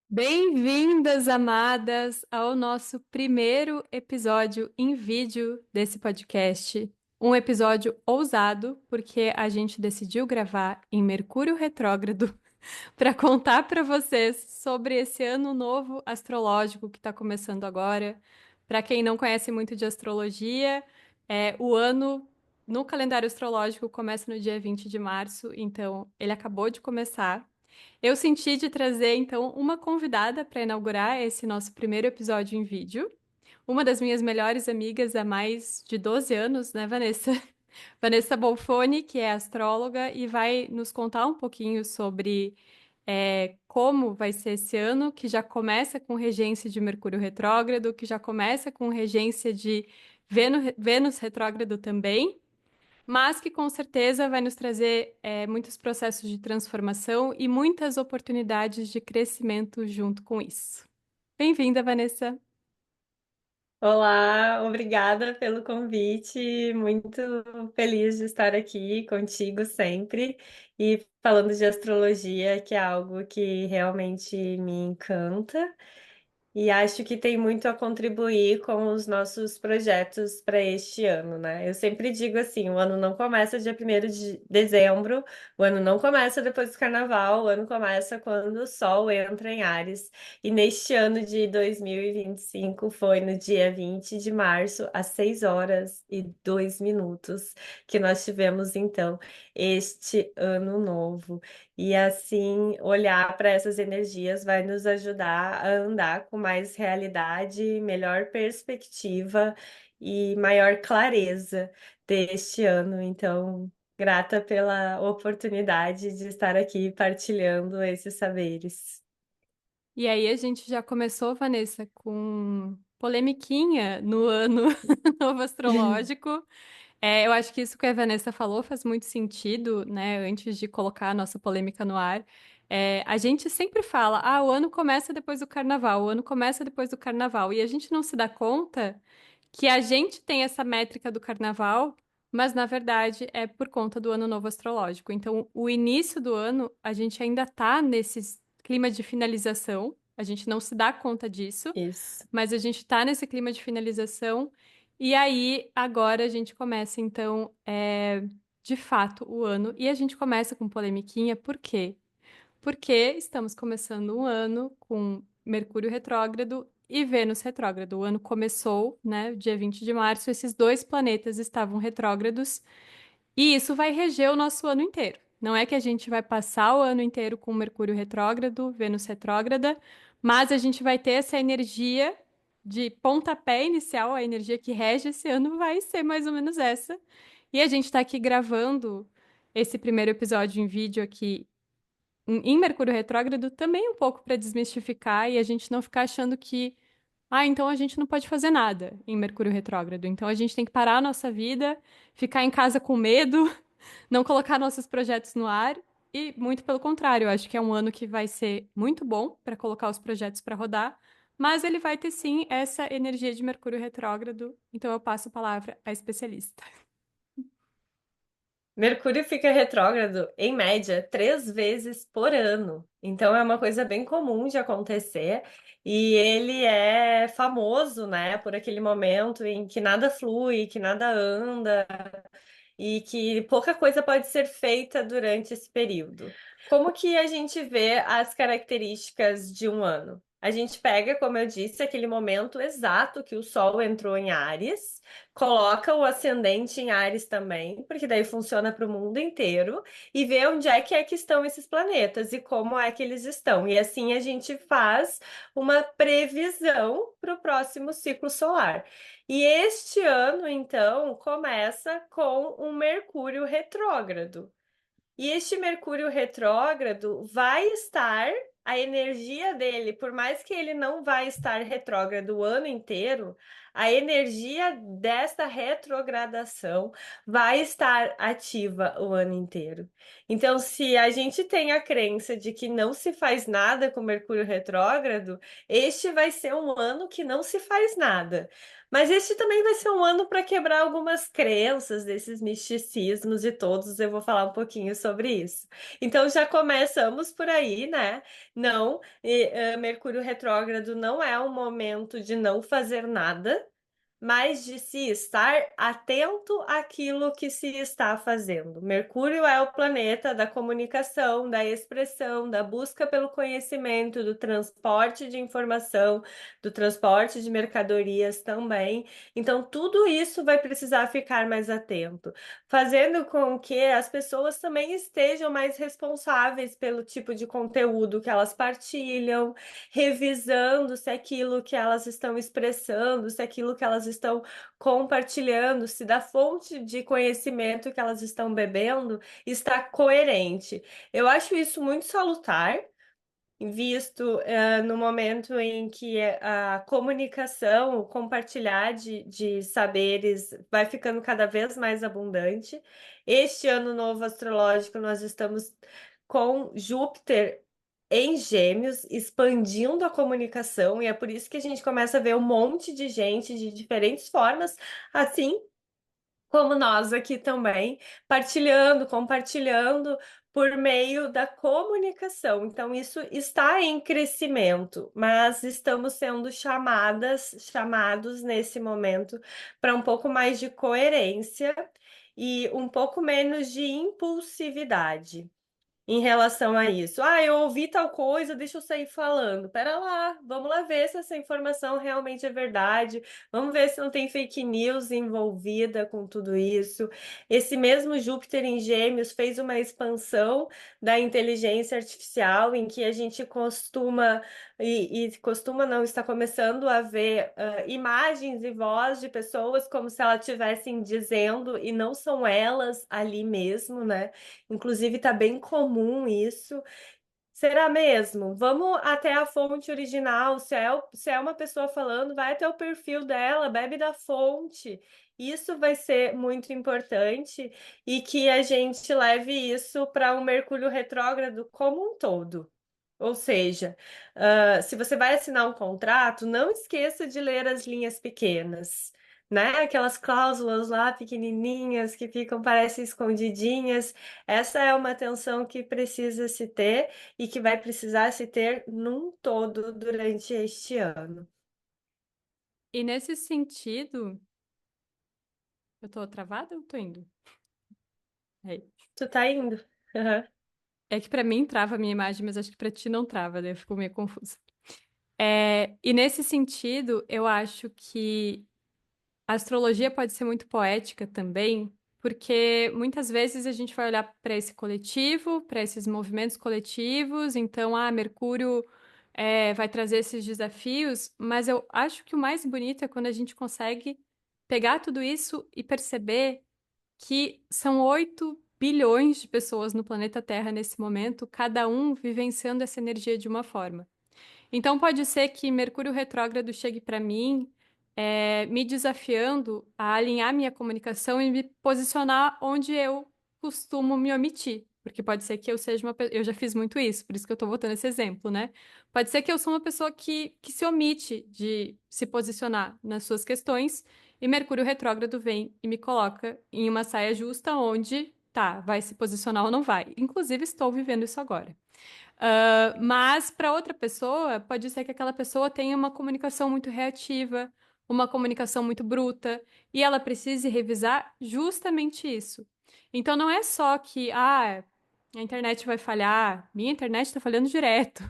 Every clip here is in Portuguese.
Bem-vindas, amadas, ao nosso primeiro episódio em vídeo desse podcast. Um episódio ousado, porque a gente decidiu gravar em Mercúrio retrógrado para contar para vocês sobre esse ano novo astrológico que está começando agora. Para quem não conhece muito de astrologia, o ano no calendário astrológico começa no dia 20 de março, então ele acabou de começar. Eu senti de trazer, então, uma convidada para inaugurar esse nosso primeiro episódio em vídeo. Uma das minhas melhores amigas há mais de 12 anos, né, Vanessa? Vanessa Bolfoni, que é astróloga e vai nos contar um pouquinho sobre como vai ser esse ano, que já começa com regência de Mercúrio retrógrado, que já começa com regência de Vênus retrógrado também, mas que com certeza vai nos trazer muitos processos de transformação e muitas oportunidades de crescimento junto com isso. Bem-vinda, Vanessa! Olá, obrigada pelo convite. Muito feliz de estar aqui contigo sempre e falando de astrologia, que é algo que realmente me encanta. E acho que tem muito a contribuir com os nossos projetos para este ano, né? Eu sempre digo assim: o ano não começa dia 1º de dezembro, o ano não começa depois do carnaval, o ano começa quando o Sol entra em Áries. E neste ano de 2025 foi no dia 20 de março, às 6 horas e 2 minutos, que nós tivemos então este ano novo. E assim, olhar para essas energias vai nos ajudar a andar com mais realidade, melhor perspectiva e maior clareza deste ano. Então, grata pela oportunidade de estar aqui partilhando esses saberes. E aí a gente já começou, Vanessa, com polemiquinha no ano novo astrológico. Eu acho que isso que a Vanessa falou faz muito sentido, né? Antes de colocar a nossa polêmica no ar. A gente sempre fala, o ano começa depois do carnaval, o ano começa depois do carnaval. E a gente não se dá conta que a gente tem essa métrica do carnaval, mas na verdade é por conta do ano novo astrológico. Então, o início do ano, a gente ainda tá nesse clima de finalização, a gente não se dá conta disso, Isso. mas a gente tá nesse clima de finalização. E aí, agora a gente começa, então, de fato, o ano. E a gente começa com polemiquinha, por quê? Porque estamos começando um ano com Mercúrio retrógrado e Vênus retrógrado. O ano começou, né, dia 20 de março, esses dois planetas estavam retrógrados e isso vai reger o nosso ano inteiro. Não é que a gente vai passar o ano inteiro com Mercúrio retrógrado, Vênus retrógrada, mas a gente vai ter essa energia de pontapé inicial, a energia que rege esse ano vai ser mais ou menos essa. E a gente está aqui gravando esse primeiro episódio em vídeo aqui em Mercúrio retrógrado também um pouco para desmistificar e a gente não ficar achando que, então a gente não pode fazer nada em Mercúrio retrógrado. Então a gente tem que parar a nossa vida, ficar em casa com medo, não colocar nossos projetos no ar. E muito pelo contrário, eu acho que é um ano que vai ser muito bom para colocar os projetos para rodar, mas ele vai ter sim essa energia de Mercúrio retrógrado. Então eu passo a palavra à especialista. Mercúrio fica retrógrado, em média, 3 vezes por ano. Então é uma coisa bem comum de acontecer. E ele é famoso, né, por aquele momento em que nada flui, que nada anda e que pouca coisa pode ser feita durante esse período. Como que a gente vê as características de um ano? A gente pega, como eu disse, aquele momento exato que o Sol entrou em Áries, coloca o ascendente em Áries também, porque daí funciona para o mundo inteiro, e vê onde é que estão esses planetas e como é que eles estão. E assim a gente faz uma previsão para o próximo ciclo solar. E este ano, então, começa com um Mercúrio retrógrado. E este Mercúrio retrógrado vai estar, a energia dele, por mais que ele não vai estar retrógrado o ano inteiro, a energia desta retrogradação vai estar ativa o ano inteiro. Então, se a gente tem a crença de que não se faz nada com Mercúrio retrógrado, este vai ser um ano que não se faz nada. Mas este também vai ser um ano para quebrar algumas crenças desses misticismos e todos eu vou falar um pouquinho sobre isso. Então já começamos por aí, né? Não, Mercúrio retrógrado não é um momento de não fazer nada, mas de se estar atento àquilo que se está fazendo. Mercúrio é o planeta da comunicação, da expressão, da busca pelo conhecimento, do transporte de informação, do transporte de mercadorias também. Então, tudo isso vai precisar ficar mais atento, fazendo com que as pessoas também estejam mais responsáveis pelo tipo de conteúdo que elas partilham, revisando se aquilo que elas estão expressando, se aquilo que elas estão compartilhando, se da fonte de conhecimento que elas estão bebendo está coerente. Eu acho isso muito salutar, visto no momento em que a comunicação, o compartilhar de saberes vai ficando cada vez mais abundante. Este ano novo astrológico, nós estamos com Júpiter em Gêmeos, expandindo a comunicação, e é por isso que a gente começa a ver um monte de gente de diferentes formas, assim como nós aqui também, partilhando, compartilhando por meio da comunicação. Então, isso está em crescimento, mas estamos sendo chamados nesse momento para um pouco mais de coerência e um pouco menos de impulsividade em relação a isso. Ah, eu ouvi tal coisa, deixa eu sair falando. Pera lá, vamos lá ver se essa informação realmente é verdade. Vamos ver se não tem fake news envolvida com tudo isso. Esse mesmo Júpiter em Gêmeos fez uma expansão da inteligência artificial em que a gente costuma costuma não, está começando a ver imagens e voz de pessoas como se elas estivessem dizendo e não são elas ali mesmo, né? Inclusive, tá bem comum isso. Será mesmo? Vamos até a fonte original. Se é uma pessoa falando, vai até o perfil dela, bebe da fonte. Isso vai ser muito importante e que a gente leve isso para um Mercúrio retrógrado como um todo. Ou seja, se você vai assinar um contrato, não esqueça de ler as linhas pequenas, né? Aquelas cláusulas lá pequenininhas que ficam, parecem escondidinhas. Essa é uma atenção que precisa se ter e que vai precisar se ter num todo durante este ano. E nesse sentido, eu tô travada ou tô indo? Aí. Tu tá indo? Aham. É que pra mim trava a minha imagem, mas acho que pra ti não trava, daí eu fico meio confusa. E nesse sentido, eu acho que a astrologia pode ser muito poética também, porque muitas vezes a gente vai olhar para esse coletivo, para esses movimentos coletivos, então, Mercúrio vai trazer esses desafios, mas eu acho que o mais bonito é quando a gente consegue pegar tudo isso e perceber que são 8 bilhões de pessoas no planeta Terra nesse momento, cada um vivenciando essa energia de uma forma. Então pode ser que Mercúrio retrógrado chegue para mim, me desafiando a alinhar minha comunicação e me posicionar onde eu costumo me omitir. Porque pode ser que eu seja eu já fiz muito isso, por isso que eu estou botando esse exemplo, né? Pode ser que eu sou uma pessoa que se omite de se posicionar nas suas questões, e Mercúrio retrógrado vem e me coloca em uma saia justa onde, tá, vai se posicionar ou não vai. Inclusive, estou vivendo isso agora. Mas para outra pessoa, pode ser que aquela pessoa tenha uma comunicação muito reativa, uma comunicação muito bruta, e ela precise revisar justamente isso. Então não é só que, a internet vai falhar, minha internet está falhando direto.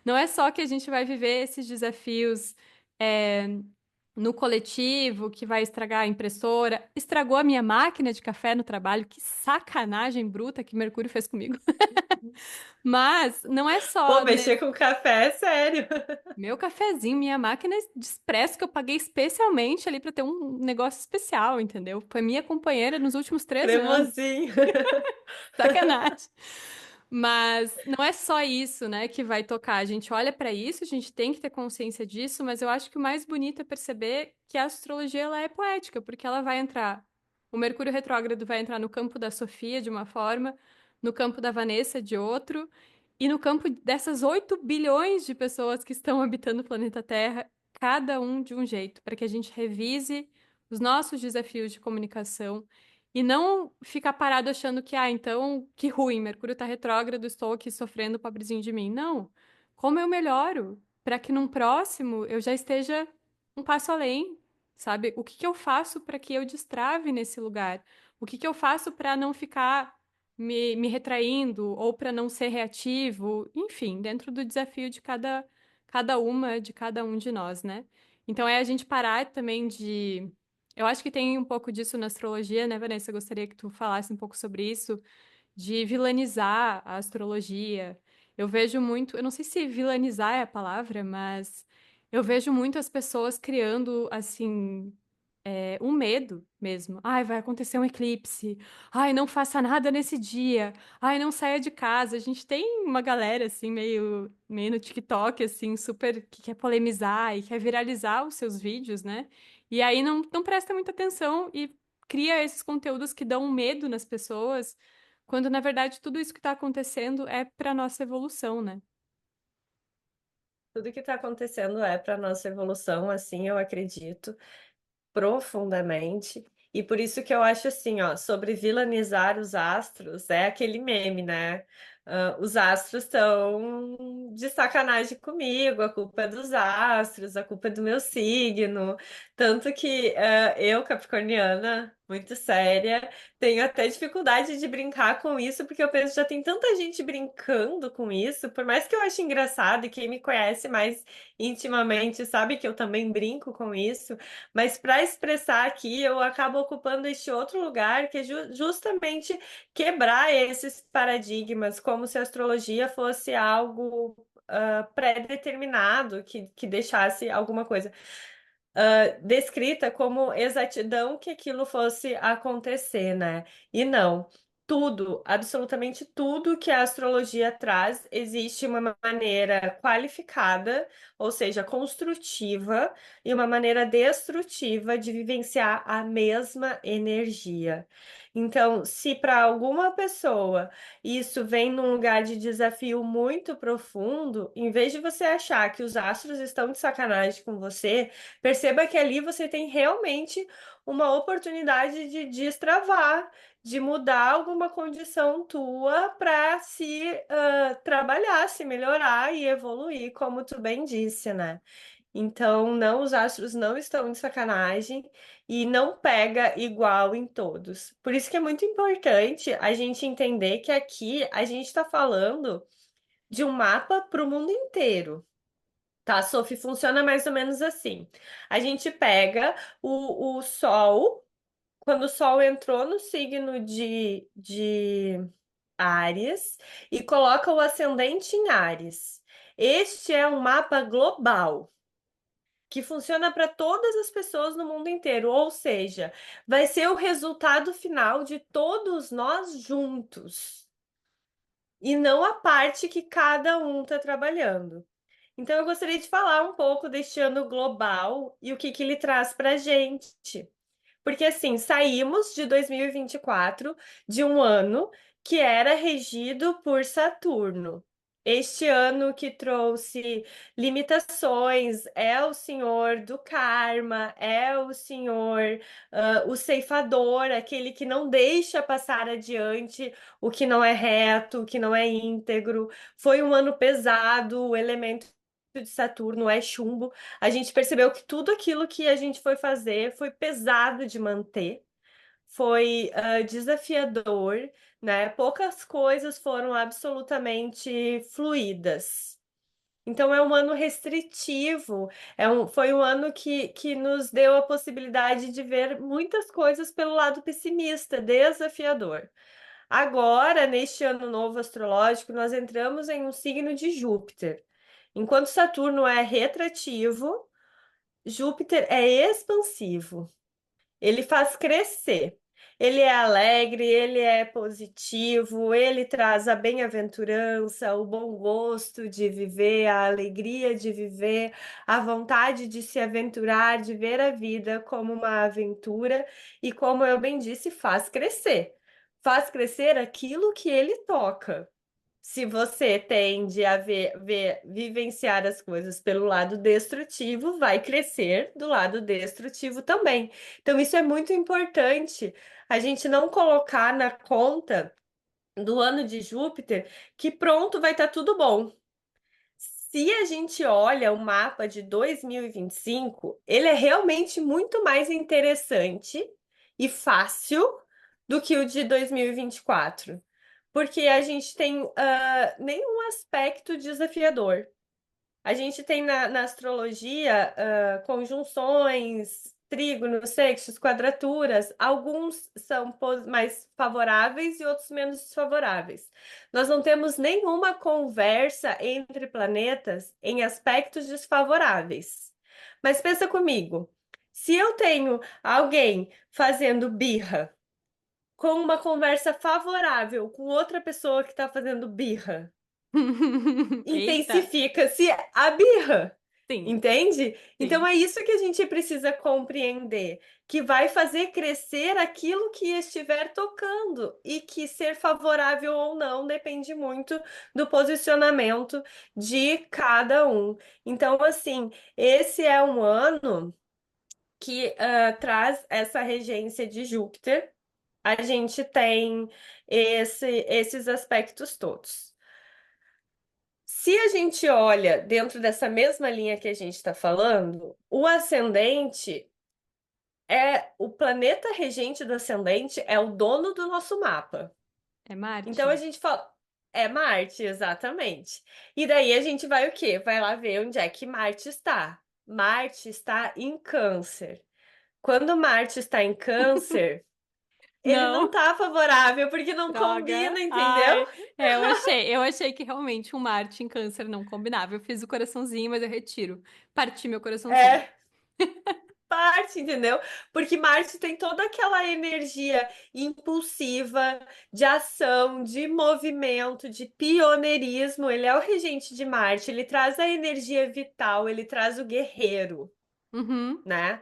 Não é só que a gente vai viver esses desafios, é, no coletivo, que vai estragar a impressora, estragou a minha máquina de café no trabalho, que sacanagem bruta que Mercúrio fez comigo. Mas não é Pô, só, né? mexer com café é sério. Meu cafezinho, minha máquina de expresso que eu paguei especialmente ali para ter um negócio especial, entendeu? Foi minha companheira nos últimos 3 anos. Cremosinho. Sacanagem. Mas não é só isso, né, que vai tocar. A gente olha para isso, a gente tem que ter consciência disso, mas eu acho que o mais bonito é perceber que a astrologia ela é poética, porque ela vai entrar. O Mercúrio retrógrado vai entrar no campo da Sofia de uma forma, no campo da Vanessa de outro, e no campo dessas 8 bilhões de pessoas que estão habitando o planeta Terra, cada um de um jeito, para que a gente revise os nossos desafios de comunicação e não ficar parado achando que, então, que ruim, Mercúrio tá retrógrado, estou aqui sofrendo, pobrezinho de mim. Não. Como eu melhoro para que num próximo eu já esteja um passo além, sabe? O que que eu faço para que eu destrave nesse lugar? O que que eu faço para não ficar me retraindo ou para não ser reativo? Enfim, dentro do desafio de cada uma, de cada um de nós, né? Então é a gente parar também de eu acho que tem um pouco disso na astrologia, né, Vanessa? Eu gostaria que tu falasse um pouco sobre isso, de vilanizar a astrologia. Eu vejo muito, eu não sei se vilanizar é a palavra, mas eu vejo muito as pessoas criando, assim, um medo mesmo. Ai, vai acontecer um eclipse. Ai, não faça nada nesse dia. Ai, não saia de casa. A gente tem uma galera assim meio no TikTok assim, super que quer polemizar e quer viralizar os seus vídeos, né? E aí não presta muita atenção e cria esses conteúdos que dão medo nas pessoas, quando na verdade tudo isso que está acontecendo é para nossa evolução, né? Tudo que está acontecendo é para nossa evolução, assim eu acredito profundamente. E por isso que eu acho assim, ó, sobre vilanizar os astros, é aquele meme, né? Os astros estão de sacanagem comigo, a culpa é dos astros, a culpa é do meu signo. Tanto que eu, capricorniana, muito séria, tenho até dificuldade de brincar com isso, porque eu penso, já tem tanta gente brincando com isso, por mais que eu ache engraçado, e quem me conhece mais intimamente sabe que eu também brinco com isso. Mas para expressar aqui, eu acabo ocupando este outro lugar, que é justamente quebrar esses paradigmas, como se a astrologia fosse algo pré-determinado, que deixasse alguma coisa descrita como exatidão que aquilo fosse acontecer, né? E não. Tudo, absolutamente tudo que a astrologia traz, existe uma maneira qualificada, ou seja, construtiva, e uma maneira destrutiva de vivenciar a mesma energia. Então, se para alguma pessoa isso vem num lugar de desafio muito profundo, em vez de você achar que os astros estão de sacanagem com você, perceba que ali você tem realmente uma oportunidade de destravar, de mudar alguma condição tua para se trabalhar, se melhorar e evoluir, como tu bem disse, né? Então, não, os astros não estão de sacanagem e não pega igual em todos. Por isso que é muito importante a gente entender que aqui a gente está falando de um mapa para o mundo inteiro. Tá, Sophie, funciona mais ou menos assim. A gente pega o Sol, quando o Sol entrou no signo de Áries, e coloca o ascendente em Áries. Este é um mapa global, que funciona para todas as pessoas no mundo inteiro, ou seja, vai ser o resultado final de todos nós juntos, e não a parte que cada um está trabalhando. Então, eu gostaria de falar um pouco deste ano global e o que ele traz para a gente. Porque, assim, saímos de 2024 de um ano que era regido por Saturno. Este ano que trouxe limitações é o senhor do karma, é o senhor, o ceifador, aquele que não deixa passar adiante o que não é reto, o que não é íntegro. Foi um ano pesado, o elemento de Saturno é chumbo. A gente percebeu que tudo aquilo que a gente foi fazer foi pesado de manter, foi desafiador, né? Poucas coisas foram absolutamente fluídas. Então é um ano restritivo, foi um ano que nos deu a possibilidade de ver muitas coisas pelo lado pessimista, desafiador. Agora, neste ano novo astrológico, nós entramos em um signo de Júpiter. Enquanto Saturno é retrativo, Júpiter é expansivo. Ele faz crescer. Ele é alegre, ele é positivo, ele traz a bem-aventurança, o bom gosto de viver, a alegria de viver, a vontade de se aventurar, de ver a vida como uma aventura e, como eu bem disse, faz crescer. Faz crescer aquilo que ele toca. Se você tende a vivenciar as coisas pelo lado destrutivo, vai crescer do lado destrutivo também. Então, isso é muito importante. A gente não colocar na conta do ano de Júpiter que pronto, vai estar tudo bom. Se a gente olha o mapa de 2025, ele é realmente muito mais interessante e fácil do que o de 2024, porque a gente tem nenhum aspecto desafiador. A gente tem na astrologia conjunções, trígonos, sextos, quadraturas. Alguns são mais favoráveis e outros menos desfavoráveis. Nós não temos nenhuma conversa entre planetas em aspectos desfavoráveis. Mas pensa comigo, se eu tenho alguém fazendo birra com uma conversa favorável com outra pessoa que está fazendo birra, Eita, intensifica-se a birra, sim, entende? Então sim. é isso que a gente precisa compreender, que vai fazer crescer aquilo que estiver tocando e que ser favorável ou não depende muito do posicionamento de cada um. Então, assim, esse é um ano que traz essa regência de Júpiter. A gente tem esses aspectos todos. Se a gente olha dentro dessa mesma linha que a gente está falando, o ascendente o planeta regente do ascendente é o dono do nosso mapa. É Então a Marte? gente fala, é Marte, exatamente. E daí a gente vai o quê? Vai lá ver onde é que Marte está. Marte está em Câncer. Quando Marte está em Câncer, ele não Não, tá favorável porque não droga. combina, entendeu? Ai, eu achei que realmente um Marte em Câncer não combinava. Eu fiz o coraçãozinho, mas eu retiro. Parti meu coraçãozinho. É, parte, entendeu? Porque Marte tem toda aquela energia impulsiva, de ação, de movimento, de pioneirismo. Ele é o regente de Marte, ele traz a energia vital, ele traz o guerreiro, Uhum. né?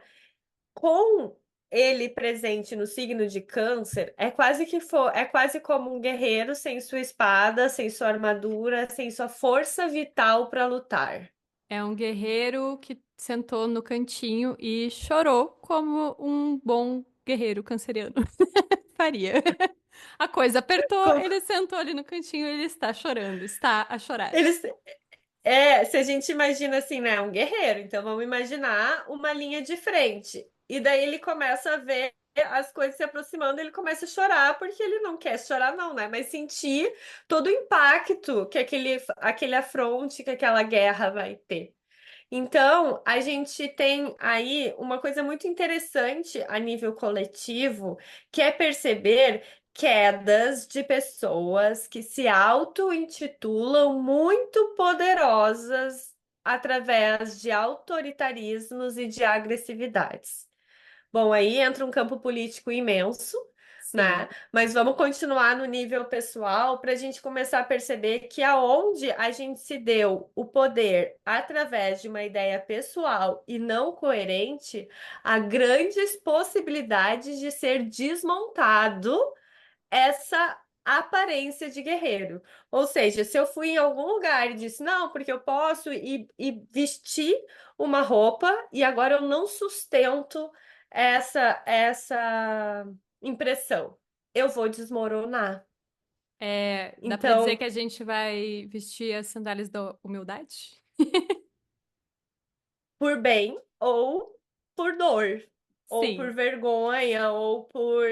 Com ele presente no signo de Câncer, é quase como um guerreiro sem sua espada, sem sua armadura, sem sua força vital para lutar. É um guerreiro que sentou no cantinho e chorou como um bom guerreiro canceriano faria. A coisa apertou, Com- ele sentou ali no cantinho e ele está chorando, está a chorar. Eles, se a gente imagina assim, né, um guerreiro, então vamos imaginar uma linha de frente. E daí ele começa a ver as coisas se aproximando, ele começa a chorar, porque ele não quer chorar, não, né? Mas sentir todo o impacto que aquele afronte, que aquela guerra vai ter. Então, a gente tem aí uma coisa muito interessante a nível coletivo, que é perceber quedas de pessoas que se auto-intitulam muito poderosas através de autoritarismos e de agressividades. Bom, aí entra um campo político imenso, Sim, né? Mas vamos continuar no nível pessoal para a gente começar a perceber que aonde a gente se deu o poder através de uma ideia pessoal e não coerente, há grandes possibilidades de ser desmontado essa aparência de guerreiro. Ou seja, se eu fui em algum lugar e disse, não, porque eu posso e vestir uma roupa e agora eu não sustento essa impressão, eu vou desmoronar. dá pra dizer Então, que a gente vai vestir as sandálias da humildade? por bem ou por dor, ou por Sim, vergonha, ou por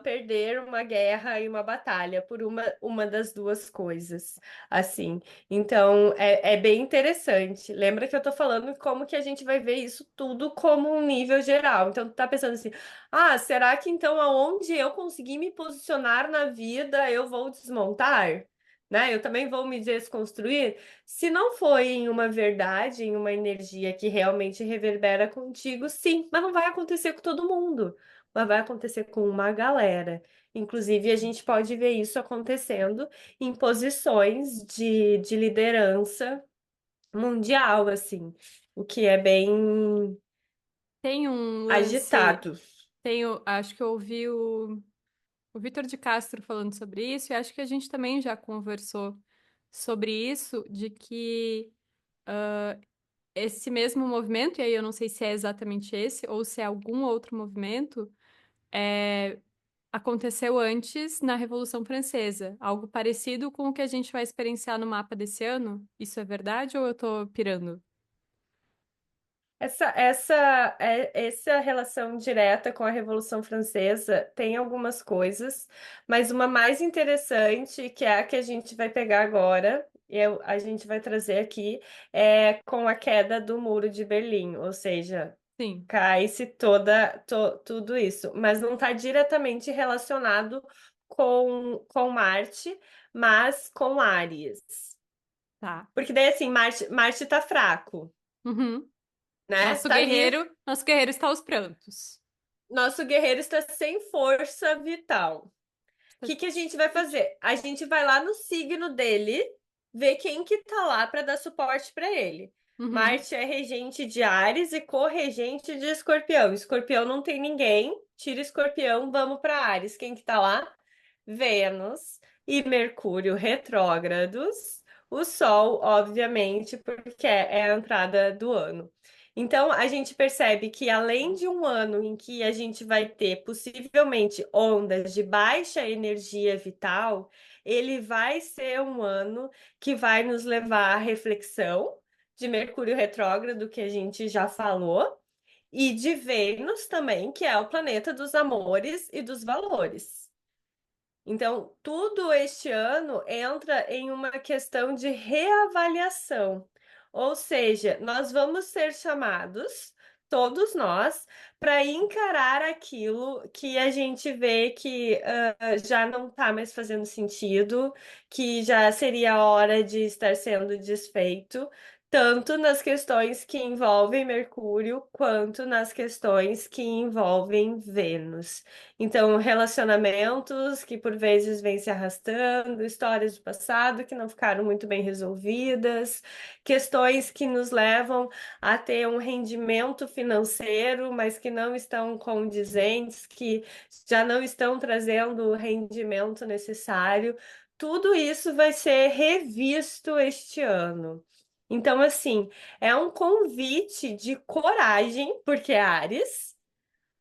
perder uma guerra e uma batalha, por uma das duas coisas, assim. Então, é bem interessante. Lembra que eu tô falando como que a gente vai ver isso tudo como um nível geral. Então, tu tá pensando assim, será que então aonde eu conseguir me posicionar na vida, eu vou desmontar? Né? Eu também vou me desconstruir? Se não foi em uma verdade, em uma energia que realmente reverbera contigo, sim, mas não vai acontecer com todo mundo. mas vai acontecer com uma galera. Inclusive, a gente pode ver isso acontecendo em posições de liderança mundial, assim, o que é bem Tem um lance, agitado. acho que eu ouvi o Vitor de Castro falando sobre isso, e acho que a gente também já conversou sobre isso, de que esse mesmo movimento, e aí eu não sei se é exatamente esse ou se é algum outro movimento, aconteceu antes na Revolução Francesa. Algo parecido com o que a gente vai experienciar no mapa desse ano. Isso é verdade ou eu tô pirando? Essa relação direta com a Revolução Francesa tem algumas coisas, mas uma mais interessante, que é a que a gente vai pegar agora, a gente vai trazer aqui, é com a queda do Muro de Berlim, ou seja, Sim, cai-se tudo isso, mas não está diretamente relacionado com Marte, mas com Áries. tá. Porque daí, assim, Marte tá fraco, Uhum. né? Tá ali. Nosso guerreiro está aos prantos. Nosso guerreiro está sem força vital. O Está que que a gente vai fazer? A gente vai lá no signo dele, ver quem que tá lá para dar suporte para ele. Uhum. Marte é regente de Áries e corregente de Escorpião. Escorpião não tem ninguém. Tira Escorpião, vamos para Áries. Quem que tá lá? Vênus e Mercúrio retrógrados. O Sol, obviamente, porque é a entrada do ano. Então, a gente percebe que além de um ano em que a gente vai ter possivelmente ondas de baixa energia vital, ele vai ser um ano que vai nos levar à reflexão de Mercúrio retrógrado, que a gente já falou, e de Vênus também, que é o planeta dos amores e dos valores. Então, tudo este ano entra em uma questão de reavaliação. Ou seja, nós vamos ser chamados, todos nós, para encarar aquilo que a gente vê que já não está mais fazendo sentido, que já seria a hora de estar sendo desfeito, tanto nas questões que envolvem Mercúrio, quanto nas questões que envolvem Vênus. Então, relacionamentos que por vezes vêm se arrastando, histórias do passado que não ficaram muito bem resolvidas, questões que nos levam a ter um rendimento financeiro, mas que não estão condizentes, que já não estão trazendo o rendimento necessário. Tudo isso vai ser revisto este ano. Então, assim, é um convite de coragem, porque é Áries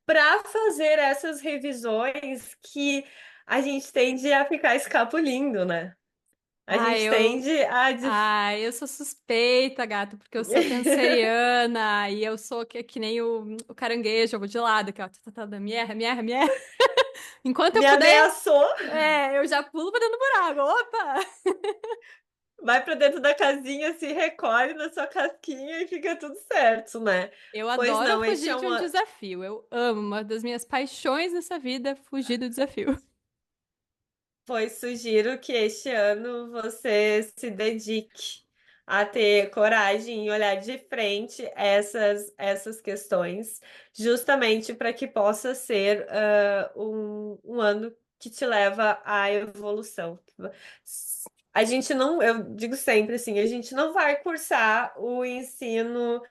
para fazer essas revisões que a gente tende a ficar escapulindo, né? A Ah, gente eu, tende a. eu sou suspeita, gata, porque eu sou canceriana e eu sou que nem o caranguejo, eu vou de lado, que ó, tá, mierda, mierda, mierda. Enquanto eu Me puder, ameaçou, eu já pulo pra dentro do buraco. Opa! vai para dentro da casinha, se recolhe na sua casquinha e fica tudo certo, né? Eu Pois adoro não, este fugir é de um, um desafio. Eu amo, uma das minhas paixões nessa vida é fugir do desafio. Pois sugiro que este ano você se dedique a ter coragem e olhar de frente essas questões, justamente para que possa ser um ano que te leva à evolução. A gente não, eu digo sempre assim, a gente não vai cursar o ensino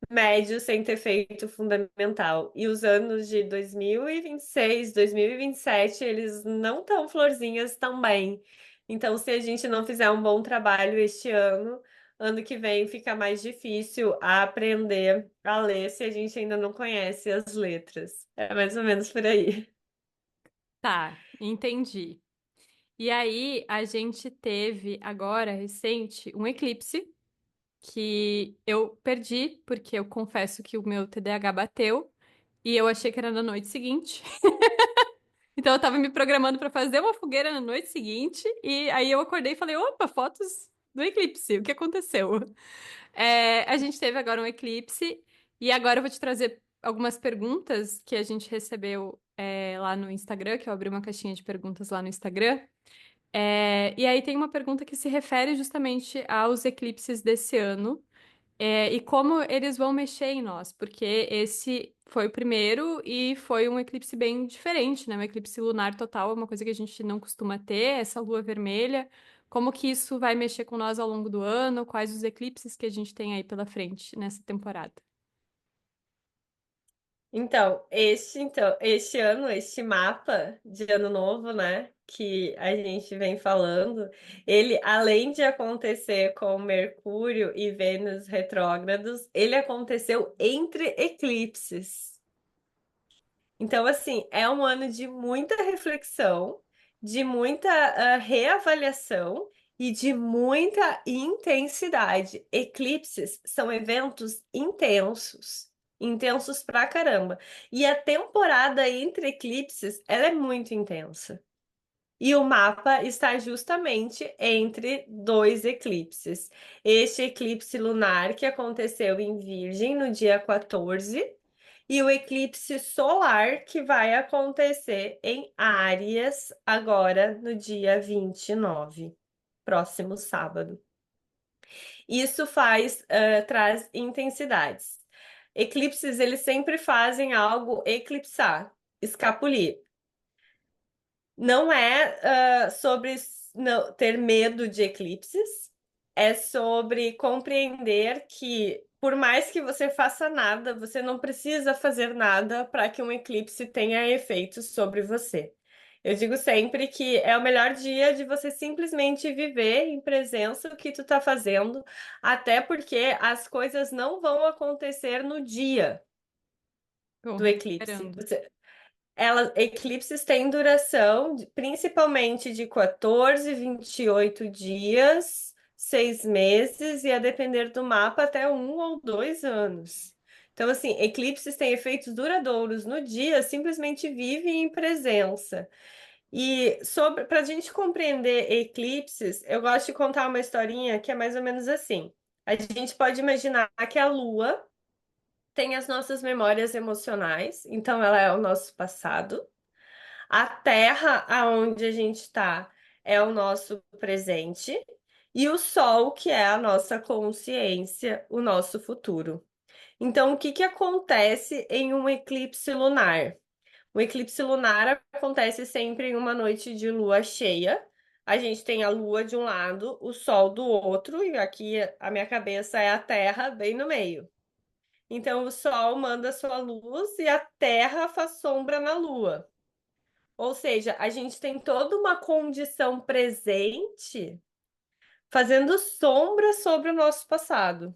médio sem ter feito fundamental. E os anos de 2026, 2027, eles não estão florzinhas também. Então, se a gente não fizer um bom trabalho este ano, ano que vem fica mais difícil aprender a ler se a gente ainda não conhece as letras. É mais ou menos por aí. Tá, entendi. E aí, a gente teve agora, recente, um eclipse que eu perdi, porque eu confesso que o meu TDAH bateu e eu achei que era na noite seguinte. Então eu tava me programando pra fazer uma fogueira na noite seguinte e aí eu acordei e falei, opa, fotos do eclipse, o que aconteceu? A gente teve agora um eclipse e agora eu vou te trazer algumas perguntas que a gente recebeu lá no Instagram, que eu abri uma caixinha de perguntas lá no Instagram. E aí tem uma pergunta que se refere justamente aos eclipses desse ano, e como eles vão mexer em nós, porque esse Foi o primeiro e foi um eclipse bem diferente, né? Um eclipse lunar total, é uma coisa que a gente não costuma ter, essa lua vermelha. Como que isso vai mexer com nós ao longo do ano? Quais os eclipses que a gente tem aí pela frente nessa temporada? Este ano, este mapa de ano novo, né, que a gente vem falando, ele, além de acontecer com Mercúrio e Vênus retrógrados, ele aconteceu entre eclipses. Então, assim, é um ano de muita reflexão, de muita reavaliação e de muita intensidade. Eclipses são eventos intensos, intensos pra caramba. E a temporada entre eclipses, ela é muito intensa. E o mapa está justamente entre dois eclipses. Este eclipse lunar que aconteceu em Virgem no dia 14 e o eclipse solar que vai acontecer em Áries agora no dia 29, próximo sábado. Isso traz intensidades. Eclipses, eles sempre fazem algo eclipsar, escapulir. Não é sobre ter medo de eclipses, é sobre compreender que, por mais que você faça nada, você não precisa fazer nada para que um eclipse tenha efeitos sobre você. Eu digo sempre que é o melhor dia de você simplesmente viver em presença o que tu tá fazendo, até porque as coisas não vão acontecer no dia Tô do eclipse. esperando. Eclipses têm duração principalmente de 14, 28 dias, 6 meses e a depender do mapa até 1 ou 2 anos. Então, assim, eclipses têm efeitos duradouros no dia, simplesmente vive em presença. E sobre, para a gente compreender eclipses, eu gosto de contar uma historinha que é mais ou menos assim. A gente pode imaginar que a Lua tem as nossas memórias emocionais, então ela é o nosso passado. A Terra, aonde a gente está, é o nosso presente, e o Sol, que é a nossa consciência, o nosso futuro. Então, o que que acontece em um eclipse lunar? O eclipse lunar acontece sempre em uma noite de lua cheia. A gente tem a lua de um lado, o sol do outro, e aqui a minha cabeça é a Terra, bem no meio. Então, o sol manda sua luz e a Terra faz sombra na lua. Ou seja, a gente tem toda uma condição presente fazendo sombra sobre o nosso passado.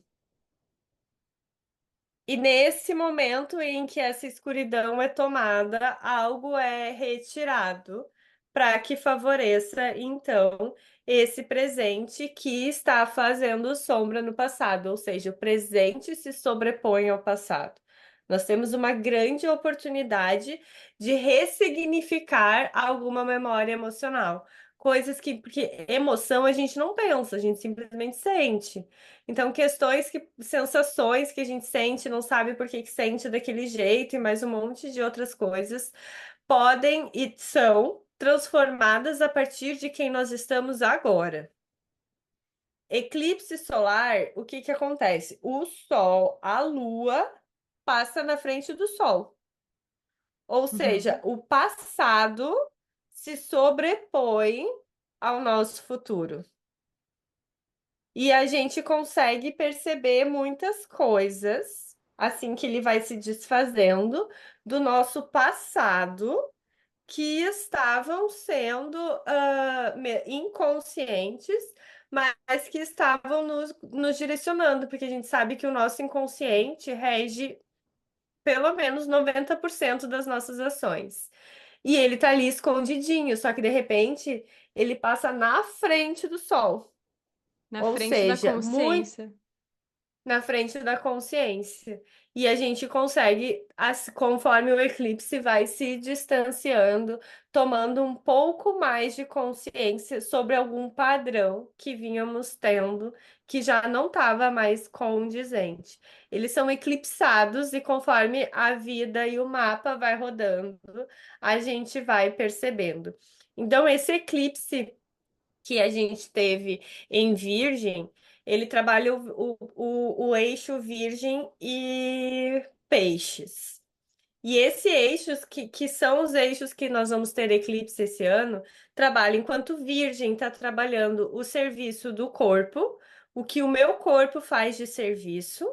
E nesse momento em que essa escuridão é tomada, algo é retirado para que favoreça, então, esse presente que está fazendo sombra no passado, ou seja, o presente se sobrepõe ao passado. Nós temos uma grande oportunidade de ressignificar alguma memória emocional. Coisas que, porque emoção a gente não pensa, a gente simplesmente sente. Então, sensações que a gente sente, não sabe por que que sente daquele jeito, e mais um monte de outras coisas, podem e são transformadas a partir de quem nós estamos agora. Eclipse solar, o que que acontece? O Sol, a Lua, passa na frente do Sol. Ou seja, Uhum. o passado se sobrepõe ao nosso futuro. E a gente consegue perceber muitas coisas, assim que ele vai se desfazendo, do nosso passado, que estavam sendo inconscientes, mas que estavam nos direcionando, porque a gente sabe que o nosso inconsciente rege pelo menos 90% das nossas ações. E ele tá ali escondidinho, só que de repente ele passa na frente do sol. Na Ou frente da seja, muito consciência. na frente da consciência. E a gente consegue, conforme o eclipse vai se distanciando, tomando um pouco mais de consciência sobre algum padrão que vínhamos tendo, que já não estava mais condizente. Eles são eclipsados e conforme a vida e o mapa vai rodando, a gente vai percebendo. Então, esse eclipse que a gente teve em Virgem, ele trabalha o eixo Virgem e Peixes. E esse eixos, que são os eixos que nós vamos ter eclipse esse ano, trabalha enquanto Virgem está trabalhando o serviço do corpo, o que o meu corpo faz de serviço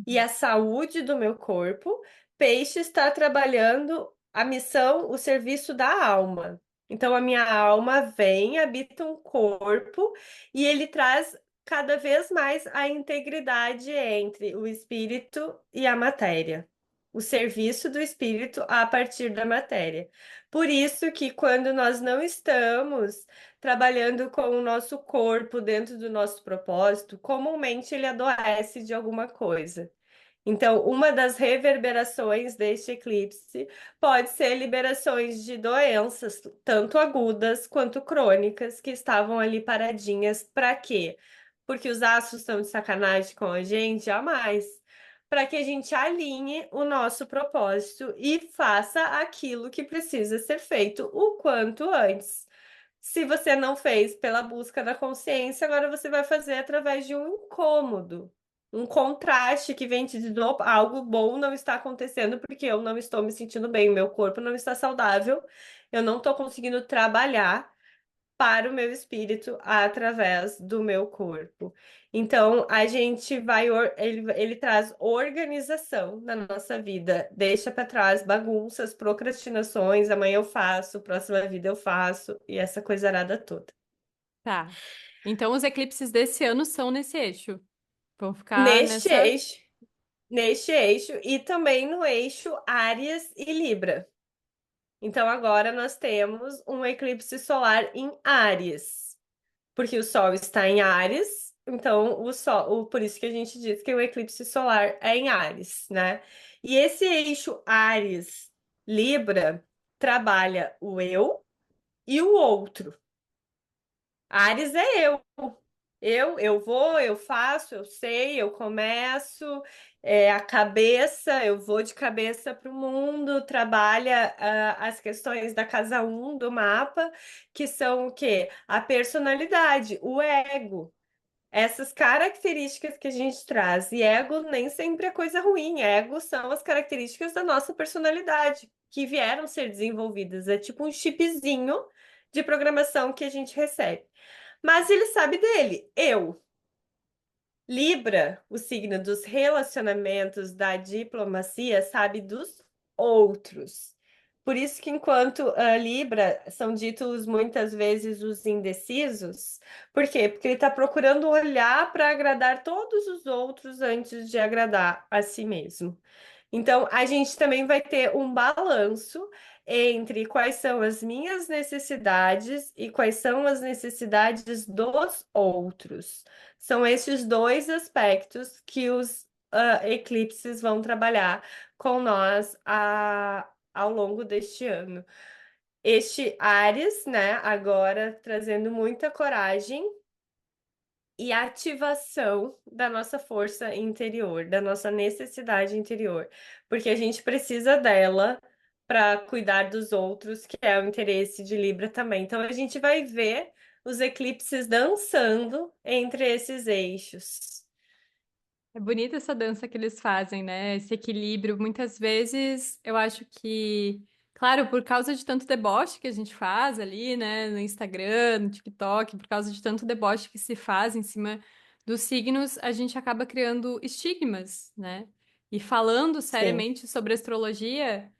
e a saúde do meu corpo. Peixe está trabalhando a missão, o serviço da alma. Então, a minha alma vem, habita um corpo e ele traz cada vez mais a integridade entre o espírito e a matéria. O serviço do espírito a partir da matéria. Por isso que quando nós não estamos trabalhando com o nosso corpo dentro do nosso propósito, comumente ele adoece de alguma coisa. Então, uma das reverberações deste eclipse pode ser liberações de doenças, tanto agudas quanto crônicas, que estavam ali paradinhas. Para quê? Porque os astros estão de sacanagem com a gente, jamais. Para que a gente alinhe o nosso propósito e faça aquilo que precisa ser feito o quanto antes. Se você não fez pela busca da consciência, agora você vai fazer através de um incômodo, um contraste que vem te dizer: "Opa, algo bom não está acontecendo porque eu não estou me sentindo bem, meu corpo não está saudável, eu não estou conseguindo trabalhar para o meu espírito através do meu corpo." Então, a gente vai, ele traz organização na nossa vida, deixa para trás bagunças, procrastinações, amanhã eu faço, próxima vida eu faço, e essa coisa arada toda. Tá. Então, os eclipses desse ano são nesse eixo. Vão ficar Neste nessa. eixo, neste eixo e também no eixo Áries e Libra. Então, agora nós temos um eclipse solar em Áries, porque o Sol está em Áries, então por isso que a gente diz que o eclipse solar é em Áries, né? E esse eixo Áries Libra trabalha o eu e o outro. Áries é eu. Eu vou, eu faço, eu sei, eu começo, a cabeça, eu vou de cabeça para o mundo, trabalha as questões da casa um do mapa, que são o quê? A personalidade, o ego. Essas características que a gente traz. E ego nem sempre é coisa ruim. Ego são as características da nossa personalidade, que vieram ser desenvolvidas. É tipo um chipzinho de programação que a gente recebe. Mas ele sabe dele, eu. Libra, o signo dos relacionamentos, da diplomacia, sabe dos outros. Por isso que enquanto Libra são ditos muitas vezes os indecisos, por quê? Porque ele está procurando olhar para agradar todos os outros antes de agradar a si mesmo. Então, a gente também vai ter um balanço entre quais são as minhas necessidades e quais são as necessidades dos outros. São esses dois aspectos que os eclipses vão trabalhar com nós ao longo deste ano. Este Áries, né, agora trazendo muita coragem e ativação da nossa força interior, da nossa necessidade interior, porque a gente precisa dela para cuidar dos outros, que é o interesse de Libra também. Então a gente vai ver os eclipses dançando entre esses eixos. É bonita essa dança que eles fazem, né? Esse equilíbrio. Muitas vezes eu acho que, claro, por causa de tanto deboche que a gente faz ali, né, no Instagram, no TikTok, por causa de tanto deboche que se faz em cima dos signos, a gente acaba criando estigmas, né? E falando Sim. seriamente sobre astrologia,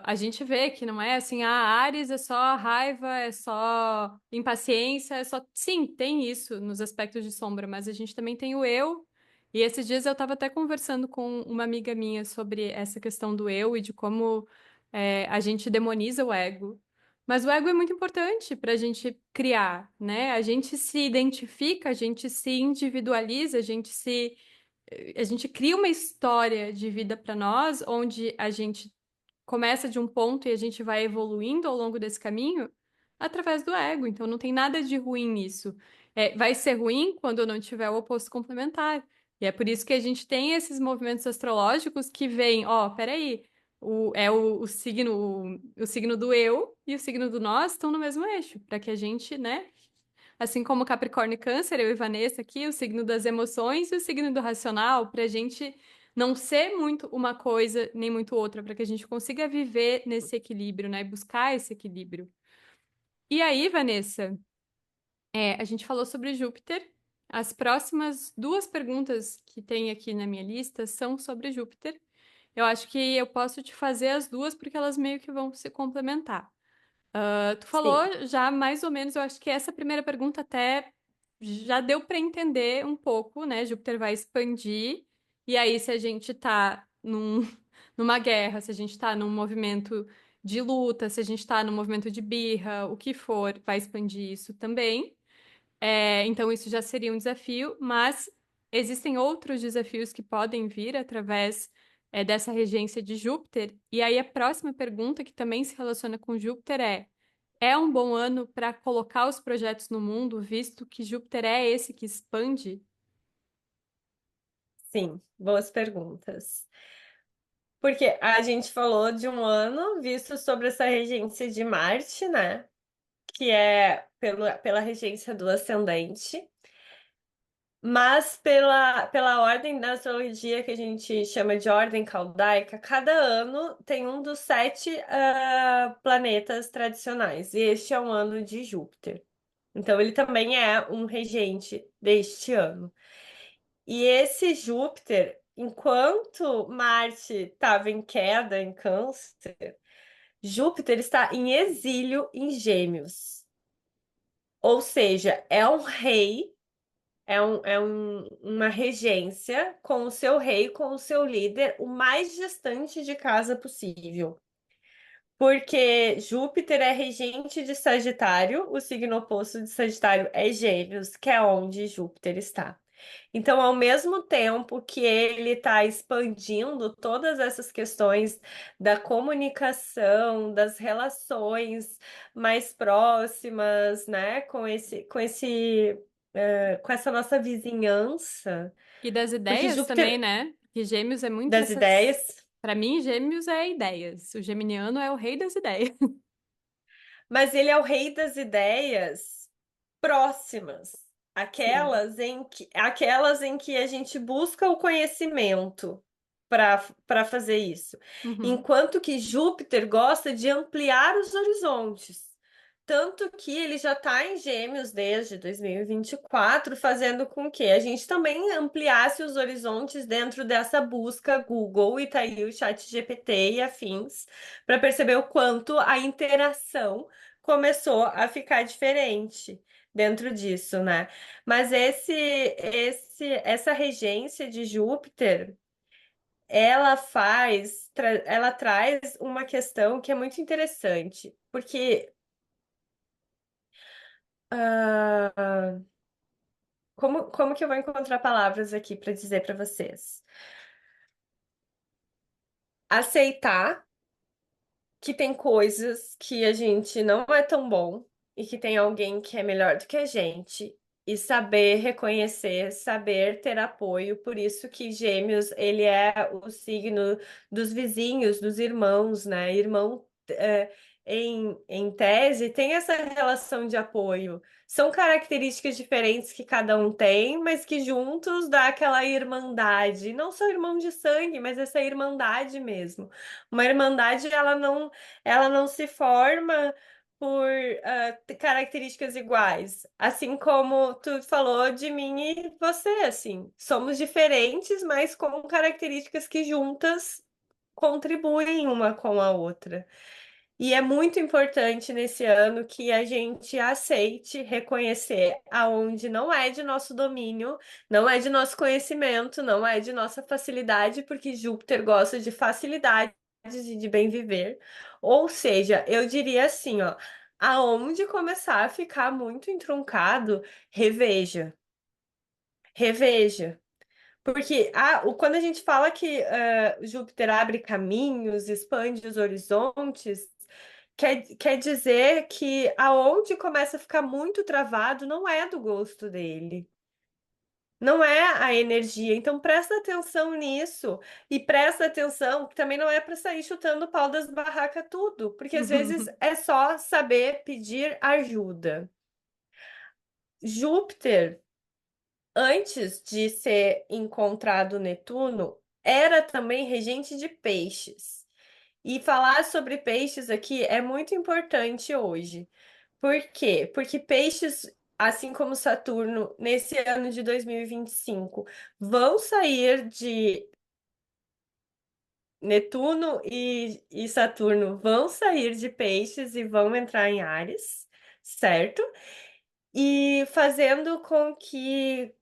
a gente vê que não é assim, ah, Áries é só raiva, é só impaciência, é só. Sim, tem isso nos aspectos de sombra, mas a gente também tem o eu. E esses dias eu estava até conversando com uma amiga minha sobre essa questão do eu e de como a gente demoniza o ego. Mas o ego é muito importante para a gente criar, né? A gente se identifica, a gente se individualiza, a gente cria uma história de vida para nós, onde a gente começa de um ponto e a gente vai evoluindo ao longo desse caminho através do ego. Então não tem nada de ruim nisso. Vai ser ruim quando não tiver o oposto complementar. E é por isso que a gente tem esses movimentos astrológicos que vêm, ó, peraí, o signo do eu e o signo do nós estão no mesmo eixo, para que a gente, né? Assim como Capricórnio e Câncer, eu e Vanessa aqui, o signo das emoções e o signo do racional, para a gente não ser muito uma coisa nem muito outra, para que a gente consiga viver nesse equilíbrio, né? E buscar esse equilíbrio. E aí, Vanessa, a gente falou sobre Júpiter. As próximas duas perguntas que tem aqui na minha lista são sobre Júpiter. Eu acho que eu posso te fazer as duas porque elas meio que vão se complementar. Tu falou Sim, já mais ou menos, eu acho que essa primeira pergunta até já deu para entender um pouco, né? Júpiter vai expandir, e aí se a gente tá numa guerra, se a gente tá num movimento de luta, se a gente tá num movimento de birra, o que for, vai expandir isso também. Então isso já seria um desafio, mas existem outros desafios que podem vir através, dessa regência de Júpiter. E aí a próxima pergunta, que também se relaciona com Júpiter, é um bom ano para colocar os projetos no mundo, visto que Júpiter é esse que expande? sim, boas perguntas. Porque a gente falou de um ano visto sobre essa regência de Marte, né? Que é pela regência do ascendente. Mas pela ordem da astrologia que a gente chama de ordem caldaica, cada ano tem um dos sete planetas tradicionais, e este é um ano de Júpiter. Então, ele também é um regente deste ano. E esse Júpiter, enquanto Marte estava em queda em Câncer, Júpiter está em exílio em Gêmeos. Ou seja, é um rei. Uma regência com o seu rei, com o seu líder, o mais distante de casa possível. Porque Júpiter é regente de Sagitário, o signo oposto de Sagitário é Gêmeos, que é onde Júpiter está. Então, ao mesmo tempo que ele está expandindo todas essas questões da comunicação, das relações mais próximas, né, com essa nossa vizinhança, E das porque ideias também, Júpiter né? Que Gêmeos é muito das essas. ideias, Para mim, Gêmeos é ideias. O geminiano é o rei das ideias. mas ele é o rei das ideias próximas, Sim. aquelas em que a gente busca o conhecimento para fazer isso. Uhum. Enquanto que Júpiter gosta de ampliar os horizontes. Tanto que ele já está em Gêmeos desde 2024, fazendo com que a gente também ampliasse os horizontes dentro dessa busca Google e tá aí o chat GPT e afins, para perceber o quanto a interação começou a ficar diferente dentro disso, né? Mas essa regência de Júpiter, ela traz uma questão que é muito interessante, porque ah, como que eu vou encontrar palavras aqui para dizer para vocês? Aceitar que tem coisas que a gente não é tão bom e que tem alguém que é melhor do que a gente e saber reconhecer, saber ter apoio. Por isso que Gêmeos, ele é o signo dos vizinhos, dos irmãos, né? Irmão, em tese, tem essa relação de apoio. São características diferentes que cada um tem, mas que juntos dá aquela irmandade. Não só irmão de sangue, mas essa irmandade mesmo. Uma irmandade, ela não se forma por características iguais. Assim como tu falou de mim e você, assim. Somos diferentes, mas com características que juntas contribuem uma com a outra. E é muito importante nesse ano que a gente aceite reconhecer aonde não é de nosso domínio, não é de nosso conhecimento, não é de nossa facilidade, porque Júpiter gosta de facilidades e de bem viver. Ou seja, eu diria assim, ó, aonde começar a ficar muito entroncado, reveja, reveja. Porque quando a gente fala que Júpiter abre caminhos, expande os horizontes, quer dizer que aonde começa a ficar muito travado não é do gosto dele. Não é a energia. Então presta atenção nisso. E presta atenção que também não é para sair chutando o pau das barracas tudo. Porque às vezes é só saber pedir ajuda. Júpiter, antes de ser encontrado Netuno, era também regente de peixes. E falar sobre peixes aqui é muito importante hoje. Por quê? Porque peixes, assim como Saturno, nesse ano de 2025, vão sair de Netuno e Saturno vão sair de peixes e vão entrar em Áries, certo? E fazendo com que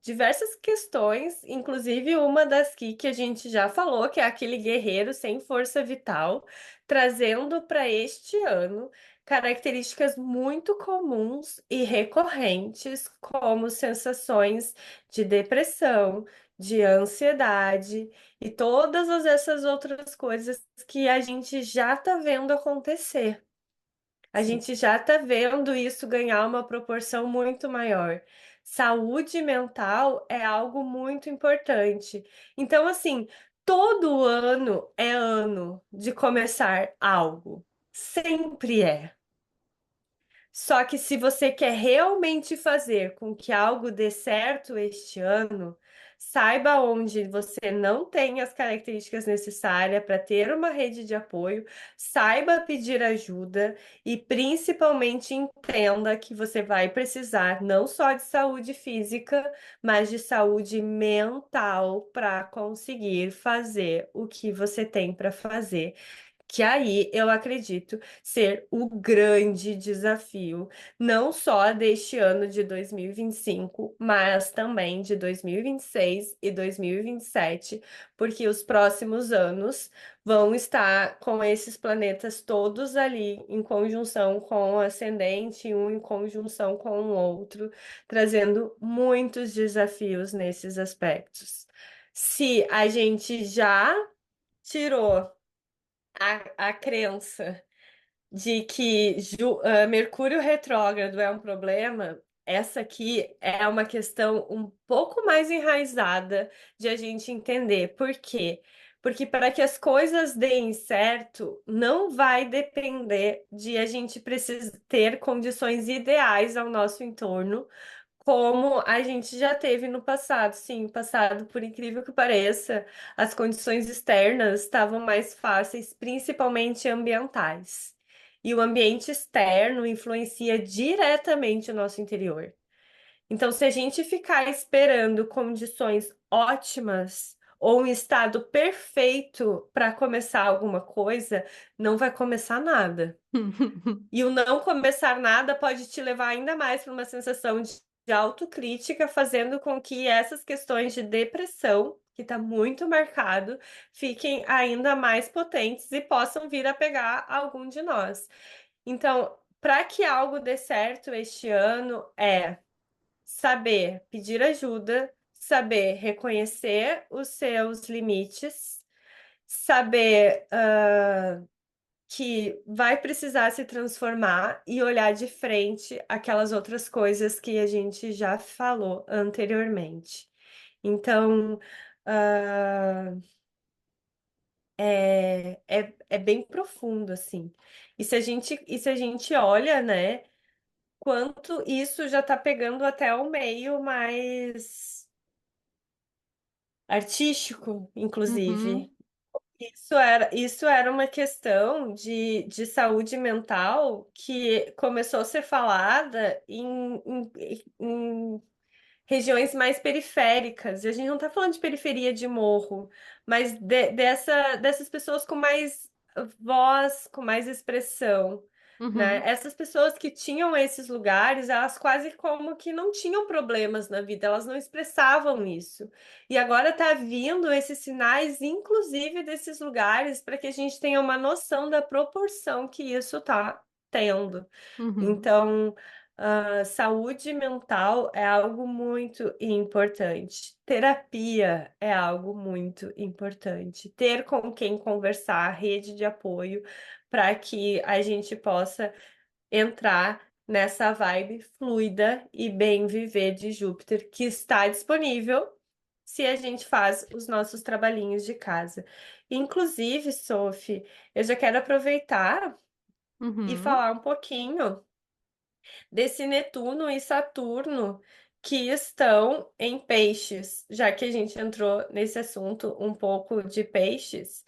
diversas questões, inclusive uma das que a gente já falou, que é aquele guerreiro sem força vital, trazendo para este ano características muito comuns e recorrentes, como sensações de depressão, de ansiedade e essas outras coisas que a gente já está vendo acontecer. A Sim. gente já está vendo isso ganhar uma proporção muito maior. Saúde mental é algo muito importante. Então, assim, todo ano é ano de começar algo. Sempre é. Só que se você quer realmente fazer com que algo dê certo este ano, saiba onde você não tem as características necessárias para ter uma rede de apoio, saiba pedir ajuda e principalmente entenda que você vai precisar não só de saúde física, mas de saúde mental para conseguir fazer o que você tem para fazer, que aí eu acredito ser o grande desafio, não só deste ano de 2025, mas também de 2026 e 2027, porque os próximos anos vão estar com esses planetas todos ali em conjunção com o ascendente, um em conjunção com o outro, trazendo muitos desafios nesses aspectos. Se a gente já tirou a crença de que Mercúrio retrógrado é um problema, essa aqui é uma questão um pouco mais enraizada de a gente entender. Por quê? Porque para que as coisas deem certo, não vai depender de a gente precisar ter condições ideais ao nosso entorno, como a gente já teve no passado. Sim, no passado, por incrível que pareça, as condições externas estavam mais fáceis, principalmente ambientais. E o ambiente externo influencia diretamente o nosso interior. Então, se a gente ficar esperando condições ótimas ou um estado perfeito para começar alguma coisa, não vai começar nada. E o não começar nada pode te levar ainda mais para uma sensação de autocrítica, fazendo com que essas questões de depressão, que está muito marcado, fiquem ainda mais potentes e possam vir a pegar algum de nós. Então, para que algo dê certo este ano, é saber pedir ajuda, saber reconhecer os seus limites, saber que vai precisar se transformar e olhar de frente aquelas outras coisas que a gente já falou anteriormente. Então, ah, é bem profundo, assim. E se a gente olha, né, quanto isso já está pegando até o meio mais artístico, Uhum, inclusive. Isso era uma questão de saúde mental que começou a ser falada em regiões mais periféricas. E a gente não está falando de periferia de morro, mas dessas pessoas com mais voz, com mais expressão, né? uhum, Essas pessoas que tinham esses lugares, elas quase como que não tinham problemas na vida, elas não expressavam isso. E agora está vindo esses sinais, inclusive desses lugares, para que a gente tenha uma noção da proporção que isso está tendo. uhum, Então, saúde mental é algo muito importante. Terapia é algo muito importante. Ter com quem conversar, rede de apoio, para que a gente possa entrar nessa vibe fluida e bem viver de Júpiter, que está disponível se a gente faz os nossos trabalhinhos de casa. Inclusive, Sophie, eu já quero aproveitar e uhum. falar um pouquinho desse Netuno e Saturno que estão em peixes, já que a gente entrou nesse assunto um pouco de peixes,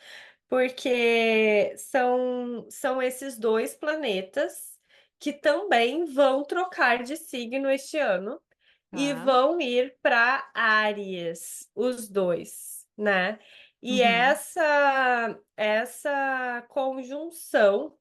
porque são esses dois planetas que também vão trocar de signo este ano e Tá. vão ir para Áries, os dois, né? E Uhum. essa conjunção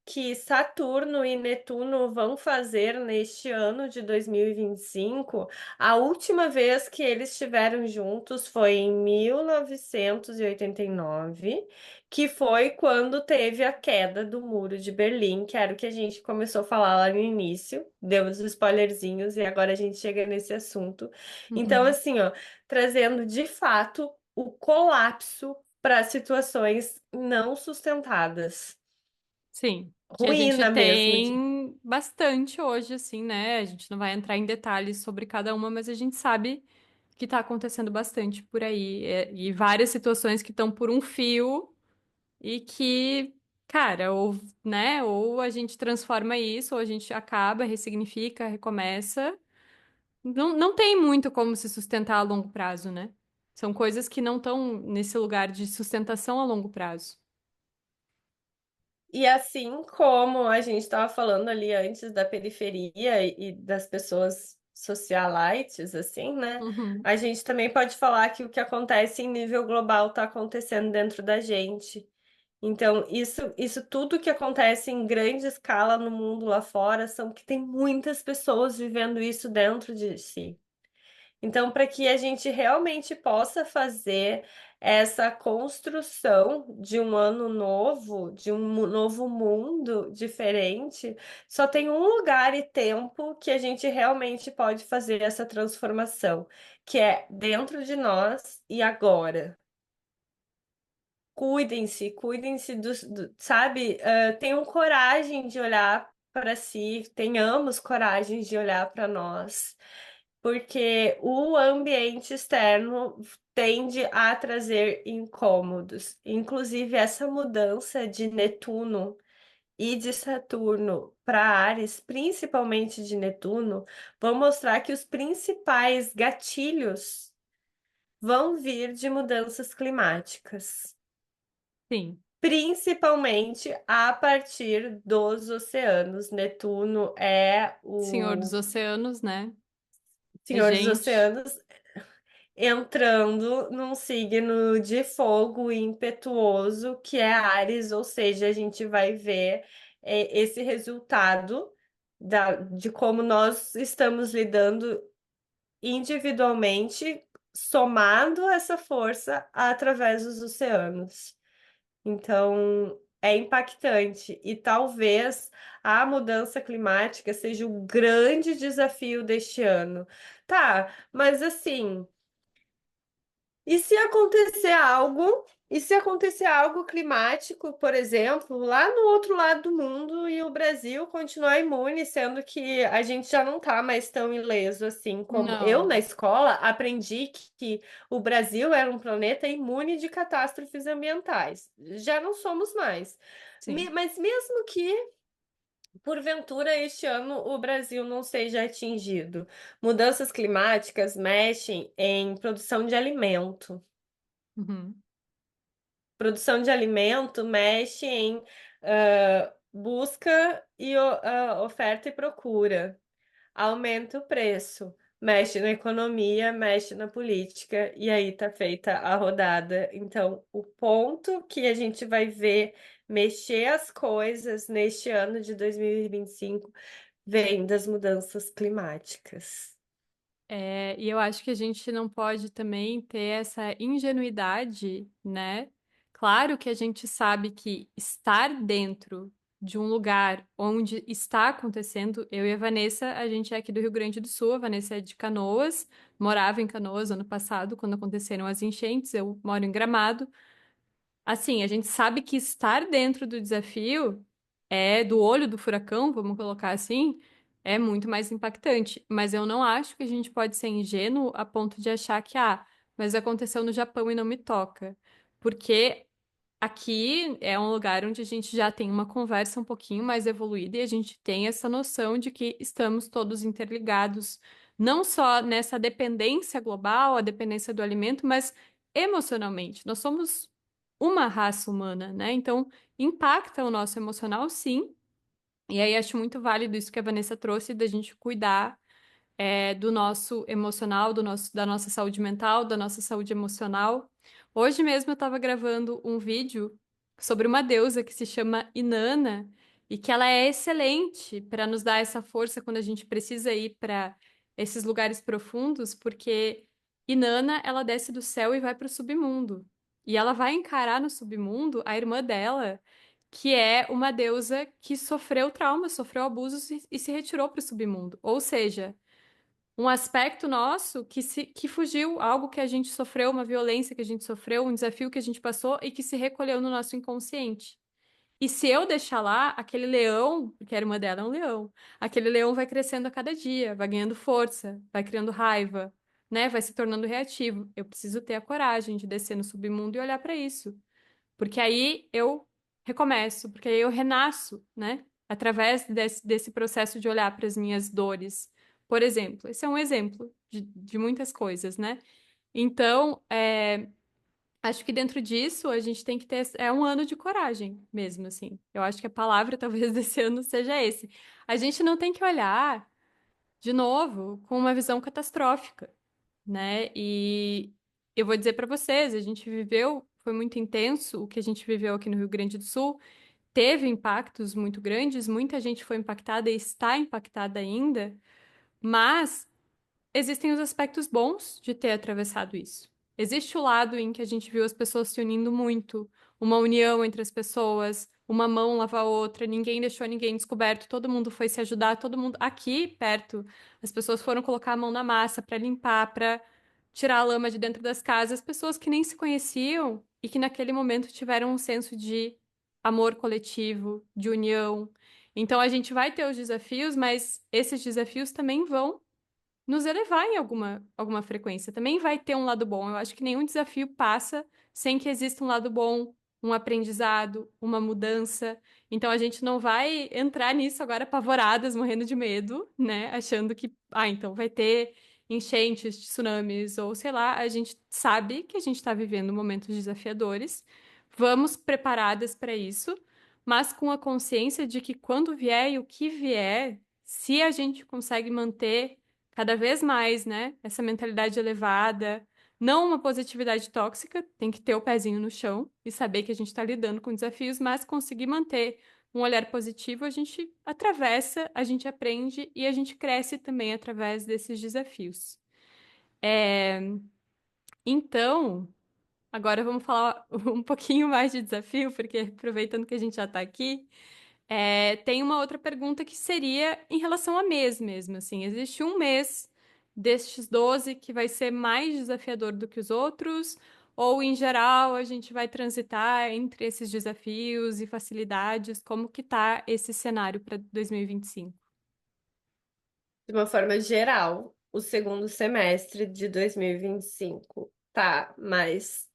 que Saturno e Netuno vão fazer neste ano de 2025, a última vez que eles estiveram juntos foi em 1989, que foi quando teve a queda do Muro de Berlim, que era o que a gente começou a falar lá no início, deu uns spoilerzinhos e agora a gente chega nesse assunto. Então, Uhum. assim, ó, trazendo de fato o colapso para situações não sustentadas. Sim, que a gente Ruína mesmo. tem bastante hoje, assim, né? A gente não vai entrar em detalhes sobre cada uma, mas a gente sabe que tá acontecendo bastante por aí. E várias situações que estão por um fio e que, cara, ou, né, ou a gente transforma isso, ou a gente acaba, ressignifica, recomeça. Não tem muito como se sustentar a longo prazo, né? São coisas que não estão nesse lugar de sustentação a longo prazo. E assim como a gente estava falando ali antes da periferia e das pessoas socialites, assim, né? Uhum. A gente também pode falar que o que acontece em nível global está acontecendo dentro da gente. Então, isso tudo que acontece em grande escala no mundo lá fora são que tem muitas pessoas vivendo isso dentro de si. Então, para que a gente realmente possa fazer essa construção de um ano novo, de um novo mundo diferente, só tem um lugar e tempo que a gente realmente pode fazer essa transformação, que é dentro de nós e agora. Cuidem-se, cuidem-se sabe? Tenham coragem de olhar para si, tenhamos coragem de olhar para nós, porque o ambiente externo tende a trazer incômodos. Inclusive, essa mudança de Netuno e de Saturno para Áries, principalmente de Netuno, vão mostrar que os principais gatilhos vão vir de mudanças climáticas. Sim. Principalmente a partir dos oceanos. Netuno é Senhor dos o Oceanos, né? senhor dos Regente. oceanos entrando num signo de fogo impetuoso, que é Áries, ou seja, a gente vai ver esse resultado de como nós estamos lidando individualmente, somado essa força através dos oceanos. Então, é impactante e talvez a mudança climática seja o grande desafio deste ano. Tá, mas assim, e se acontecer algo? E se acontecer algo climático, por exemplo, lá no outro lado do mundo e o Brasil continuar imune, sendo que a gente já não tá mais tão ileso assim como eu na Não. escola aprendi que o Brasil era um planeta imune de catástrofes ambientais. Já não somos mais. Sim. Mas mesmo que porventura este ano o Brasil não seja atingido, mudanças climáticas mexem em produção de alimento. Uhum. Produção de alimento mexe em busca e oferta e procura, aumenta o preço, mexe na economia, mexe na política, e aí tá feita a rodada. Então, o ponto que a gente vai ver mexer as coisas neste ano de 2025 vem das mudanças climáticas. E eu acho que a gente não pode também ter essa ingenuidade, né? Claro que a gente sabe que estar dentro de um lugar onde está acontecendo, eu e a Vanessa, a gente é aqui do Rio Grande do Sul, a Vanessa é de Canoas, morava em Canoas ano passado, quando aconteceram as enchentes, eu moro em Gramado. Assim, a gente sabe que estar dentro do desafio é do olho do furacão, vamos colocar assim, é muito mais impactante. Mas eu não acho que a gente pode ser ingênuo a ponto de achar que, mas aconteceu no Japão e não me toca. Porque aqui é um lugar onde a gente já tem uma conversa um pouquinho mais evoluída e a gente tem essa noção de que estamos todos interligados não só nessa dependência global, a dependência do alimento, mas emocionalmente. Nós somos uma raça humana, né? Então, impacta o nosso emocional, sim. E aí acho muito válido isso que a Vanessa trouxe, da gente cuidar do nosso emocional, da nossa saúde mental, da nossa saúde emocional. Hoje mesmo eu estava gravando um vídeo sobre uma deusa que se chama Inanna e que ela é excelente para nos dar essa força quando a gente precisa ir para esses lugares profundos, porque Inanna, ela desce do céu e vai para o submundo. E ela vai encarar no submundo a irmã dela, que é uma deusa que sofreu trauma, sofreu abusos e se retirou para o submundo. Ou seja, um aspecto nosso que fugiu, algo que a gente sofreu, uma violência que a gente sofreu, um desafio que a gente passou e que se recolheu no nosso inconsciente. E se eu deixar lá, aquele leão, porque a irmã dela é um leão, aquele leão vai crescendo a cada dia, vai ganhando força, vai criando raiva, né? Vai se tornando reativo. Eu preciso ter a coragem de descer no submundo e olhar para isso. Porque aí eu recomeço, porque aí eu renasço, né? Através desse processo de olhar para as minhas dores. Por exemplo, esse é um exemplo de muitas coisas, né? Então, acho que dentro disso a gente tem que ter. É um ano de coragem mesmo, assim. Eu acho que a palavra talvez desse ano seja esse. A gente não tem que olhar, de novo, com uma visão catastrófica, né? E eu vou dizer para vocês, a gente viveu, foi muito intenso o que a gente viveu aqui no Rio Grande do Sul, teve impactos muito grandes, muita gente foi impactada e está impactada ainda, mas existem os aspectos bons de ter atravessado isso. Existe o lado em que a gente viu as pessoas se unindo muito, uma união entre as pessoas, uma mão lava a outra, ninguém deixou ninguém descoberto, todo mundo foi se ajudar, todo mundo aqui perto, as pessoas foram colocar a mão na massa para limpar, para tirar a lama de dentro das casas, pessoas que nem se conheciam e que naquele momento tiveram um senso de amor coletivo, de união. Então a gente vai ter os desafios, mas esses desafios também vão nos elevar em alguma frequência. Também vai ter um lado bom. Eu acho que nenhum desafio passa sem que exista um lado bom, um aprendizado, uma mudança. Então a gente não vai entrar nisso agora apavoradas, morrendo de medo, né? Achando que, então vai ter enchentes, tsunamis, ou sei lá, a gente sabe que a gente está vivendo momentos desafiadores. Vamos preparadas para isso, mas com a consciência de que quando vier e o que vier, se a gente consegue manter cada vez mais, né? Essa mentalidade elevada, não uma positividade tóxica, tem que ter o pezinho no chão e saber que a gente está lidando com desafios, mas conseguir manter um olhar positivo, a gente atravessa, a gente aprende e a gente cresce também através desses desafios. É, Então, agora vamos falar um pouquinho mais de desafio, porque aproveitando que a gente já está aqui. Tem uma outra pergunta que seria em relação a mês mesmo, assim, existe um mês destes 12 que vai ser mais desafiador do que os outros, ou em geral a gente vai transitar entre esses desafios e facilidades? Como que tá esse cenário para 2025? De uma forma geral, o segundo semestre de 2025 tá mais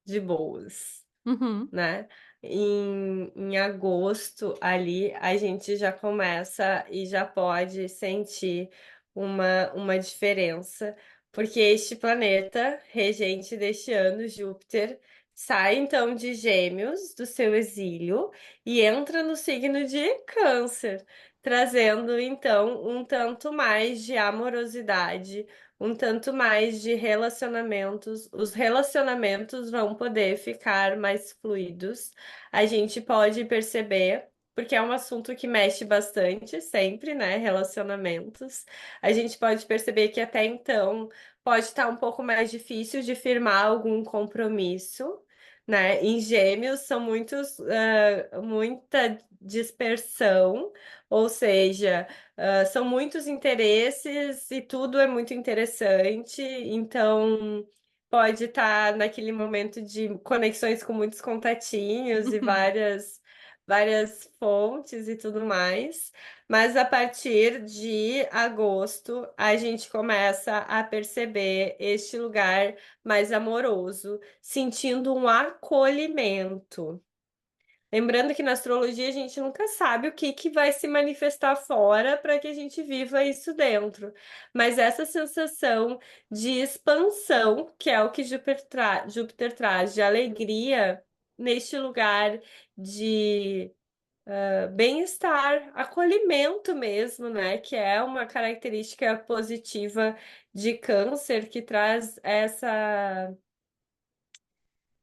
de boas, Uhum, né? Em agosto, ali, a gente já começa e já pode sentir uma diferença, porque este planeta, regente deste ano, Júpiter, sai então de Gêmeos, do seu exílio, e entra no signo de Câncer, trazendo então um tanto mais de amorosidade, um tanto mais de relacionamentos. Os relacionamentos vão poder ficar mais fluidos. A gente pode perceber, porque é um assunto que mexe bastante sempre, né? Relacionamentos. A gente pode perceber que até então pode estar um pouco mais difícil de firmar algum compromisso. Né? Em Gêmeos são muita dispersão, ou seja, são muitos interesses e tudo é muito interessante, então pode estar naquele momento de conexões com muitos contatinhos e uhum, várias fontes e tudo mais. Mas a partir de agosto, a gente começa a perceber este lugar mais amoroso, sentindo um acolhimento. Lembrando que na astrologia a gente nunca sabe o que que vai se manifestar fora para que a gente viva isso dentro. Mas essa sensação de expansão, que é o que Júpiter traz, de alegria neste lugar de bem-estar, acolhimento mesmo, né? Que é uma característica positiva de Câncer que traz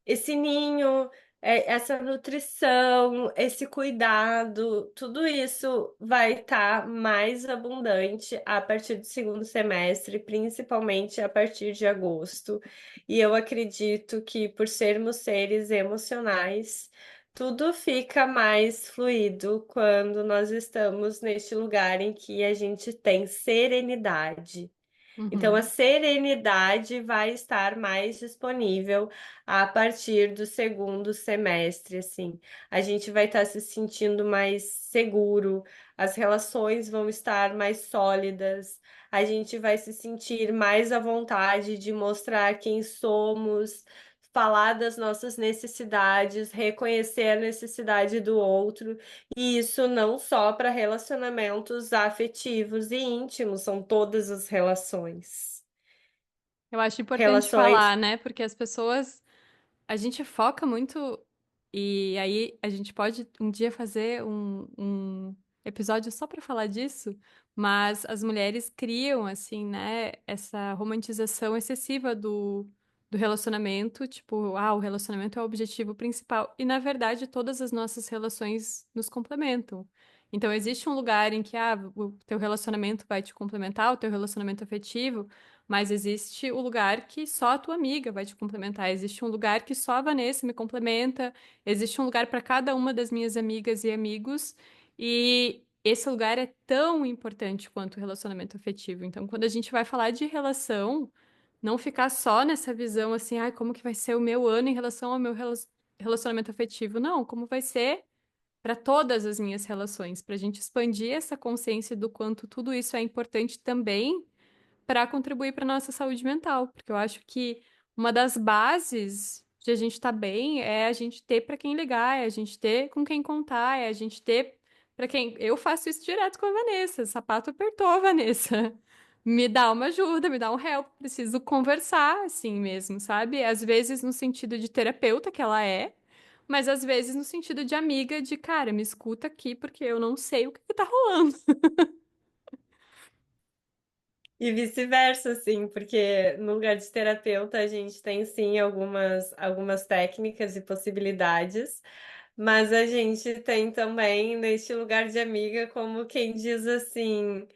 esse ninho, essa nutrição, esse cuidado, tudo isso vai estar mais abundante a partir do segundo semestre, principalmente a partir de agosto. E eu acredito que por sermos seres emocionais, tudo fica mais fluido quando nós estamos neste lugar em que a gente tem serenidade. Então, a Uhum. serenidade vai estar mais disponível a partir do segundo semestre, assim. A gente vai estar se sentindo mais seguro, as relações vão estar mais sólidas, a gente vai se sentir mais à vontade de mostrar quem somos, falar das nossas necessidades, reconhecer a necessidade do outro. E isso não só para relacionamentos afetivos e íntimos, são todas as relações. Eu acho importante Relações. falar, né? Porque as pessoas, a gente foca muito, e aí a gente pode um dia fazer um episódio só para falar disso, mas as mulheres criam, assim, né, essa romantização excessiva do relacionamento, tipo, ah, o relacionamento é o objetivo principal, e na verdade todas as nossas relações nos complementam. Então, existe um lugar em que, ah, o teu relacionamento vai te complementar, o teu relacionamento afetivo, mas existe o lugar que só a tua amiga vai te complementar. Existe um lugar que só a Vanessa me complementa. Existe um lugar para cada uma das minhas amigas e amigos. E esse lugar é tão importante quanto o relacionamento afetivo. Então, quando a gente vai falar de relação, não ficar só nessa visão assim, ai, como que vai ser o meu ano em relação ao meu relacionamento afetivo? Não, como vai ser para todas as minhas relações, para a gente expandir essa consciência do quanto tudo isso é importante também para contribuir para nossa saúde mental, porque eu acho que uma das bases de a gente estar bem é a gente ter para quem ligar, é a gente ter com quem contar, é a gente ter para quem. Eu faço isso direto com a Vanessa. Sapato apertou, Vanessa. Me dá uma ajuda, me dá um help. Preciso conversar assim mesmo, sabe? Às vezes no sentido de terapeuta que ela é, mas às vezes no sentido de amiga, de cara, me escuta aqui porque eu não sei o que tá rolando. E vice-versa, assim, porque no lugar de terapeuta a gente tem sim algumas técnicas e possibilidades, mas a gente tem também neste lugar de amiga como quem diz assim.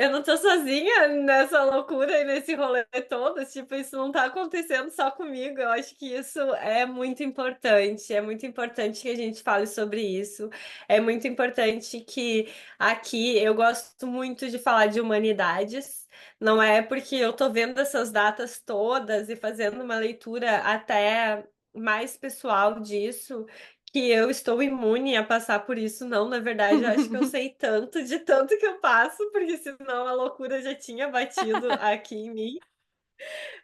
Eu não tô sozinha nessa loucura e nesse rolê todo. Tipo, isso não tá acontecendo só comigo. Eu acho que isso é muito importante. É muito importante que a gente fale sobre isso. É muito importante que aqui eu gosto muito de falar de humanidades. Não é porque eu tô vendo essas datas todas e fazendo uma leitura até mais pessoal disso que eu estou imune a passar por isso. Não, na verdade, eu acho que eu sei tanto de tanto que eu passo, porque senão a loucura já tinha batido aqui em mim.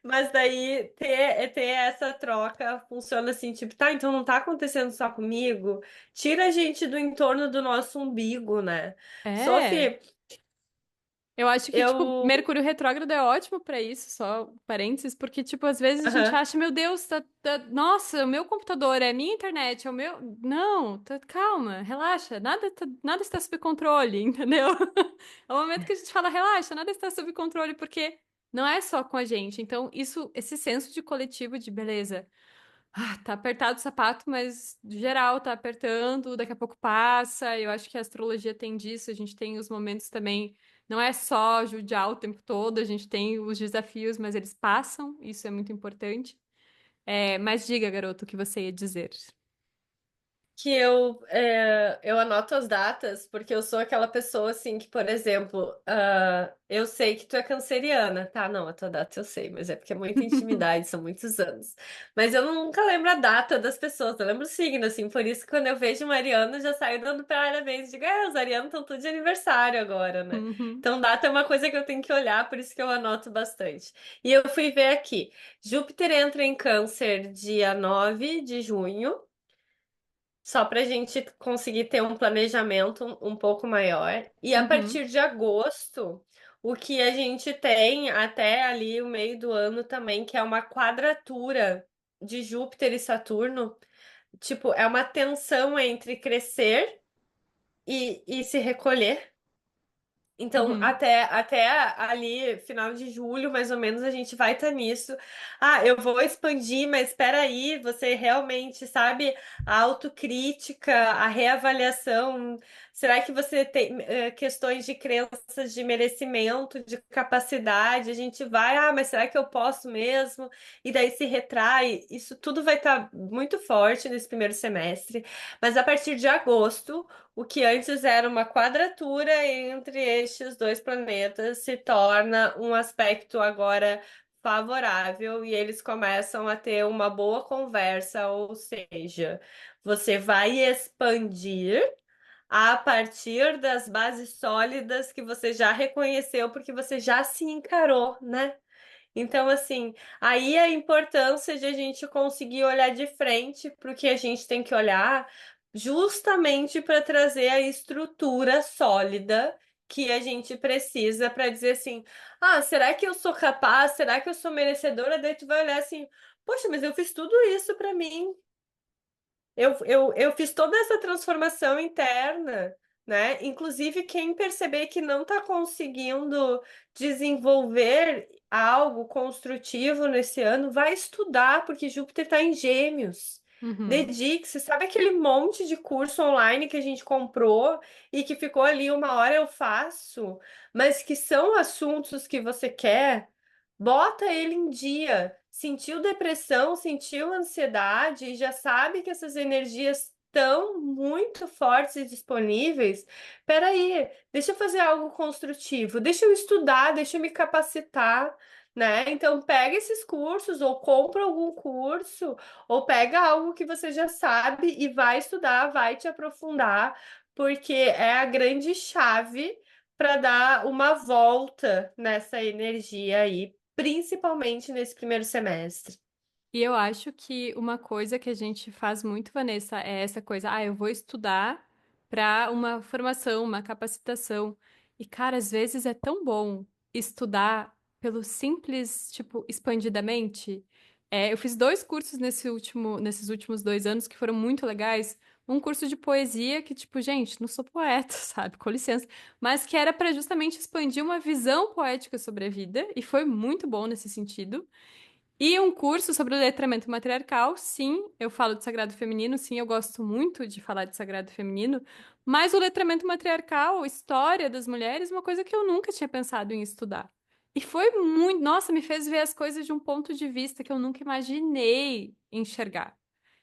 Mas daí ter essa troca funciona assim, tipo, tá, então não tá acontecendo só comigo. Tira a gente do entorno do nosso umbigo, né? É. Sophie, Eu acho que, tipo, eu. Mercúrio retrógrado é ótimo pra isso, só parênteses, porque, tipo, às vezes a gente Aham. acha, meu Deus, nossa, o meu computador é a minha internet, é o meu. Não, calma, relaxa, nada está sob controle, entendeu? É o momento que a gente fala, relaxa, nada está sob controle, porque não é só com a gente. Então, esse senso de coletivo de beleza. Ah, tá apertado o sapato, mas geral tá apertando, daqui a pouco passa. Eu acho que a astrologia tem disso, a gente tem os momentos também, não é só judiar o tempo todo, a gente tem os desafios, mas eles passam, isso é muito importante. É, mas diga, garoto, o que você ia dizer. Que eu anoto as datas porque eu sou aquela pessoa assim que, por exemplo, eu sei que tu é canceriana, tá? Não, a tua data eu sei, mas é porque é muita intimidade, são muitos anos. Mas eu nunca lembro a data das pessoas, eu lembro o signo, assim, por isso que quando eu vejo uma ariana, eu já saio dando parabéns, digo, os arianos estão tudo de aniversário agora, né? Uhum. Então, data é uma coisa que eu tenho que olhar, por isso que eu anoto bastante. E eu fui ver aqui, Júpiter entra em Câncer dia 9 de junho. Só para a gente conseguir ter um planejamento um pouco maior. E a Uhum, partir de agosto, o que a gente tem até ali o meio do ano também, que é uma quadratura de Júpiter e Saturno. Tipo, é uma tensão entre crescer e se recolher. Então, uhum, até ali, final de julho, mais ou menos, a gente vai estar nisso. Ah, eu vou expandir, mas espera aí, você realmente sabe a autocrítica, a reavaliação. Será que você tem questões de crenças de merecimento, de capacidade? A gente vai, mas será que eu posso mesmo? E daí se retrai. Isso tudo vai estar muito forte nesse primeiro semestre. Mas a partir de agosto. O que antes era uma quadratura entre estes dois planetas se torna um aspecto agora favorável e eles começam a ter uma boa conversa, ou seja, você vai expandir a partir das bases sólidas que você já reconheceu, porque você já se encarou, né? Então, assim, aí a importância de a gente conseguir olhar de frente para o que a gente tem que olhar, justamente para trazer a estrutura sólida que a gente precisa para dizer assim: será que eu sou capaz? Será que eu sou merecedora? Daí tu vai olhar assim: poxa, mas eu fiz tudo isso para mim. Eu fiz toda essa transformação interna, né? Inclusive, quem perceber que não está conseguindo desenvolver algo construtivo nesse ano, vai estudar, porque Júpiter está em Gêmeos. uhum, Dedique-se, sabe aquele monte de curso online que a gente comprou e que ficou ali uma hora eu faço, mas que são assuntos que você quer? Bota ele em dia. Sentiu depressão, sentiu ansiedade e já sabe que essas energias estão muito fortes e disponíveis. Peraí, deixa eu fazer algo construtivo, deixa eu estudar, deixa eu me capacitar, né? Então pega esses cursos ou compra algum curso ou pega algo que você já sabe e vai estudar, vai te aprofundar, porque é a grande chave para dar uma volta nessa energia aí principalmente nesse primeiro semestre. E eu acho que uma coisa que a gente faz muito, Vanessa, é essa coisa, eu vou estudar para uma formação, uma capacitação. E, cara, às vezes é tão bom estudar pelo simples, tipo, expandidamente. Eu fiz dois cursos nesses últimos 2 anos que foram muito legais. Um curso de poesia que, tipo, gente, não sou poeta, sabe? Com licença. Mas que era para justamente expandir uma visão poética sobre a vida. E foi muito bom nesse sentido. E um curso sobre o letramento matriarcal, sim, eu falo de sagrado feminino, sim, eu gosto muito de falar de sagrado feminino, mas o letramento matriarcal, história das mulheres, uma coisa que eu nunca tinha pensado em estudar. E foi muito, nossa, me fez ver as coisas de um ponto de vista que eu nunca imaginei enxergar.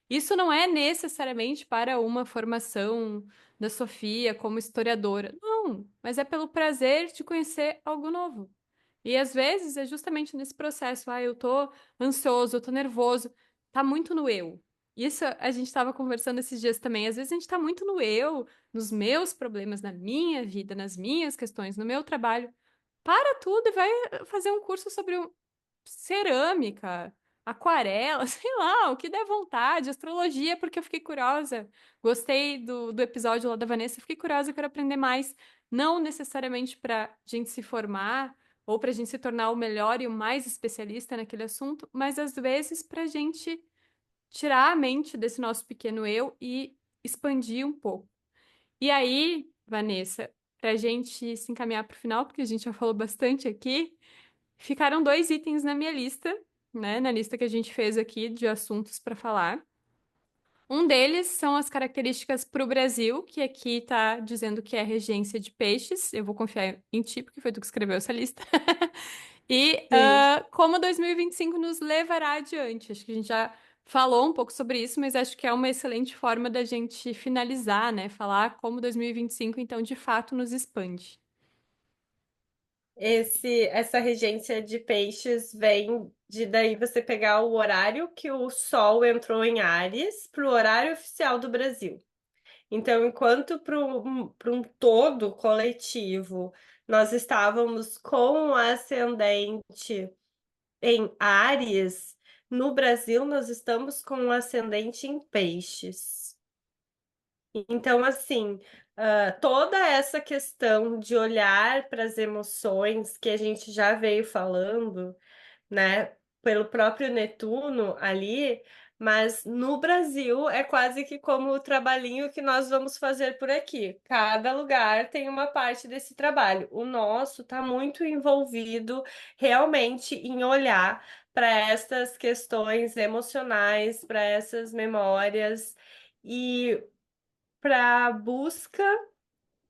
Isso não é necessariamente para uma formação da Sofia como historiadora, não, mas é pelo prazer de conhecer algo novo. E às vezes é justamente nesse processo, eu tô ansioso, eu tô nervoso, tá muito no eu. Isso a gente estava conversando esses dias também. Às vezes a gente tá muito no eu, nos meus problemas, na minha vida, nas minhas questões, no meu trabalho. Para tudo e vai fazer um curso sobre cerâmica, aquarela, sei lá, o que der vontade, astrologia, porque eu fiquei curiosa. Gostei do episódio lá da Vanessa, fiquei curiosa, quero aprender mais. Não necessariamente para gente se formar ou para a gente se tornar o melhor e o mais especialista naquele assunto, mas às vezes para a gente tirar a mente desse nosso pequeno eu e expandir um pouco. E aí, Vanessa, para a gente se encaminhar para o final, porque a gente já falou bastante aqui, ficaram dois itens na minha lista, né? Na lista que a gente fez aqui de assuntos para falar. Um deles são as características para o Brasil, que aqui está dizendo que é regência de peixes. Eu vou confiar em ti, porque foi tu que escreveu essa lista. E Sim. como 2025 nos levará adiante. Acho que a gente já falou um pouco sobre isso, mas acho que é uma excelente forma da gente finalizar, né? Falar como 2025, então, de fato, nos expande. Essa regência de peixes vem de daí você pegar o horário que o Sol entrou em Áries para o horário oficial do Brasil. Então, enquanto para um todo coletivo nós estávamos com o ascendente em Áries, no Brasil nós estamos com o ascendente em Peixes. Então, assim, toda essa questão de olhar para as emoções que a gente já veio falando, né, pelo próprio Netuno ali, mas no Brasil é quase que como o trabalhinho que nós vamos fazer por aqui. Cada lugar tem uma parte desse trabalho. O nosso está muito envolvido realmente em olhar para essas questões emocionais, para essas memórias e para a busca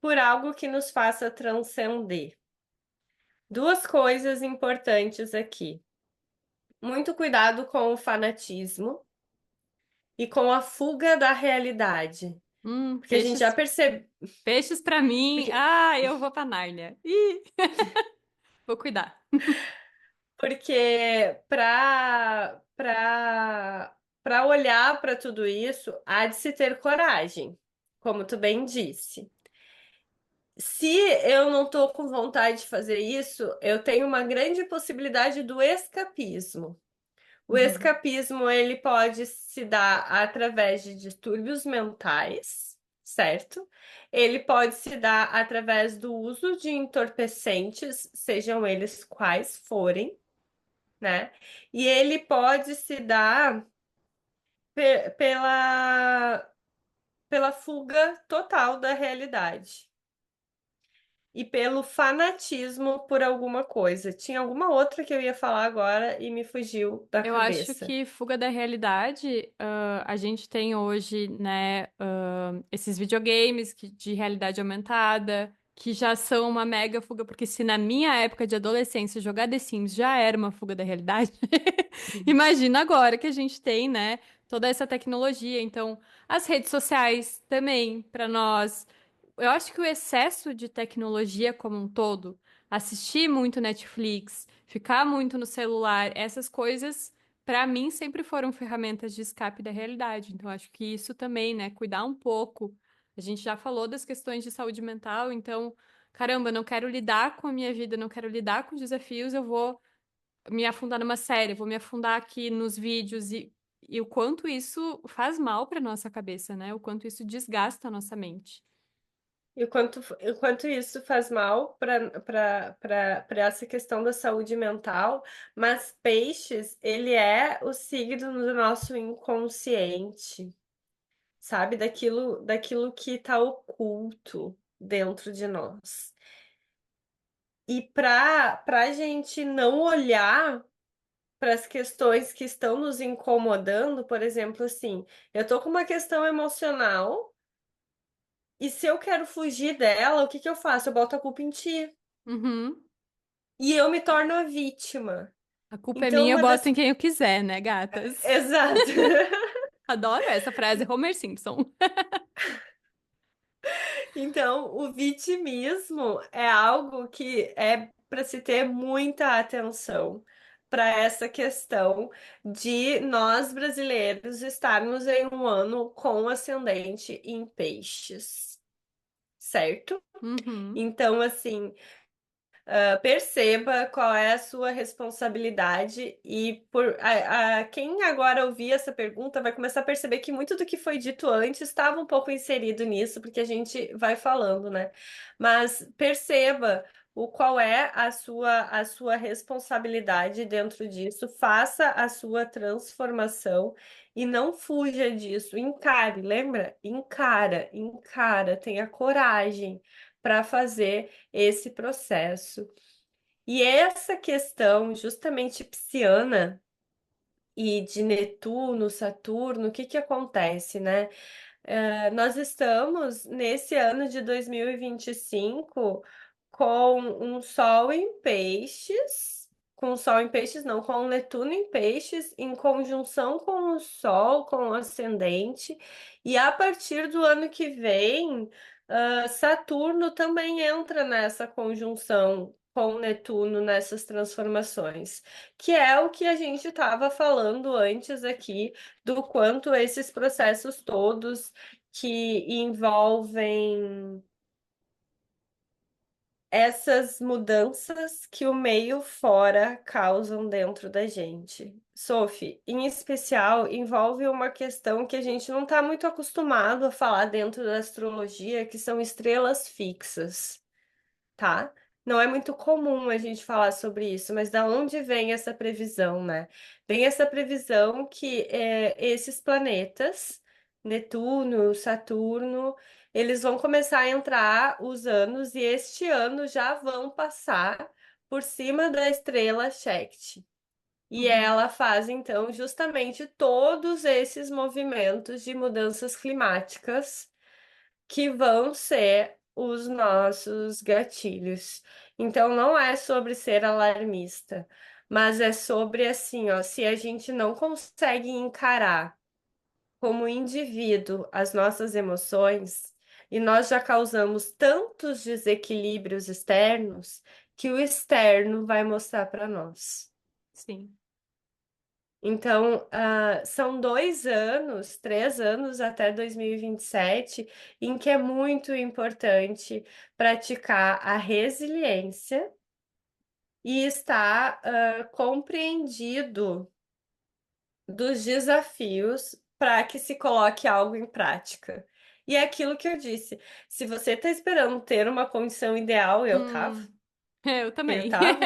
por algo que nos faça transcender. Duas coisas importantes aqui. Muito cuidado com o fanatismo e com a fuga da realidade. Porque a gente já Peixes, percebe. peixes para mim. Porque, Ah, eu vou para Nárnia. Ih, vou cuidar. porque para olhar para tudo isso, há de se ter coragem, como tu bem disse. Se eu não estou com vontade de fazer isso, eu tenho uma grande possibilidade do escapismo. O Uhum. escapismo ele pode se dar através de distúrbios mentais, certo? Ele pode se dar através do uso de entorpecentes, sejam eles quais forem, né? E ele pode se dar pela fuga total da realidade e pelo fanatismo por alguma coisa. Tinha alguma outra que eu ia falar agora e me fugiu da Eu acho cabeça. que fuga da realidade, a gente tem hoje, né, esses videogames de realidade aumentada, que já são uma mega fuga, porque se na minha época de adolescência jogar The Sims já era uma fuga da realidade, imagina agora que a gente tem, né, toda essa tecnologia. Então, as redes sociais também, para nós. Eu acho que o excesso de tecnologia como um todo, assistir muito Netflix, ficar muito no celular, essas coisas, para mim, sempre foram ferramentas de escape da realidade. Então, acho que isso também, né, cuidar um pouco. A gente já falou das questões de saúde mental, então, caramba, não quero lidar com a minha vida, não quero lidar com os desafios, eu vou me afundar numa série, vou me afundar aqui nos vídeos e o quanto isso faz mal para nossa cabeça, né? O quanto isso desgasta a nossa mente. E o quanto isso faz mal para essa questão da saúde mental, mas peixes, ele é o signo do nosso inconsciente, sabe? Daquilo que está oculto dentro de nós. E para a gente não olhar para as questões que estão nos incomodando, por exemplo, assim, eu tô com uma questão emocional. E se eu quero fugir dela, o que que eu faço? Eu boto a culpa em ti. Uhum. E eu me torno a vítima. A culpa é Então, minha, eu uma boto das. em quem eu quiser, né, gatas? Exato. Adoro essa frase, Homer Simpson. Então, o vitimismo é algo que é para se ter muita atenção para essa questão de nós brasileiros estarmos em um ano com ascendente em peixes, certo? Uhum. Então, assim. Perceba qual é a sua responsabilidade e quem agora ouvir essa pergunta vai começar a perceber que muito do que foi dito antes estava um pouco inserido nisso, porque a gente vai falando, né? Mas perceba qual é a sua responsabilidade dentro disso, faça a sua transformação e não fuja disso. Encare, lembra? Encara, tenha coragem para fazer esse processo. E essa questão justamente pisciana e de Netuno, Saturno, o que que acontece, né? Nós estamos nesse ano de 2025 com um Sol em Peixes, com o Sol em Peixes, não, com o Netuno em Peixes, em conjunção com o Sol, com o ascendente, e a partir do ano que vem, Saturno também entra nessa conjunção com Netuno nessas transformações, que é o que a gente estava falando antes aqui do quanto esses processos todos que envolvem essas mudanças que o meio fora causam dentro da gente. Sophie, em especial, envolve uma questão que a gente não está muito acostumado a falar dentro da astrologia, que são estrelas fixas, tá? Não é muito comum a gente falar sobre isso, mas da onde vem essa previsão, né? Vem essa previsão que esses planetas, Netuno, Saturno, eles vão começar a entrar os anos e este ano já vão passar por cima da estrela Shakti. E Uhum. ela faz então justamente todos esses movimentos de mudanças climáticas que vão ser os nossos gatilhos. Então, não é sobre ser alarmista, mas é sobre assim, ó, se a gente não consegue encarar como indivíduo as nossas emoções, e nós já causamos tantos desequilíbrios externos, que o externo vai mostrar para nós. Sim. Então, são 2 anos, 3 anos até 2027, em que é muito importante praticar a resiliência e estar, compreendido dos desafios para que se coloque algo em prática. E é aquilo que eu disse: se você está esperando ter uma condição ideal, eu tava. Hum, eu Eu também. tava,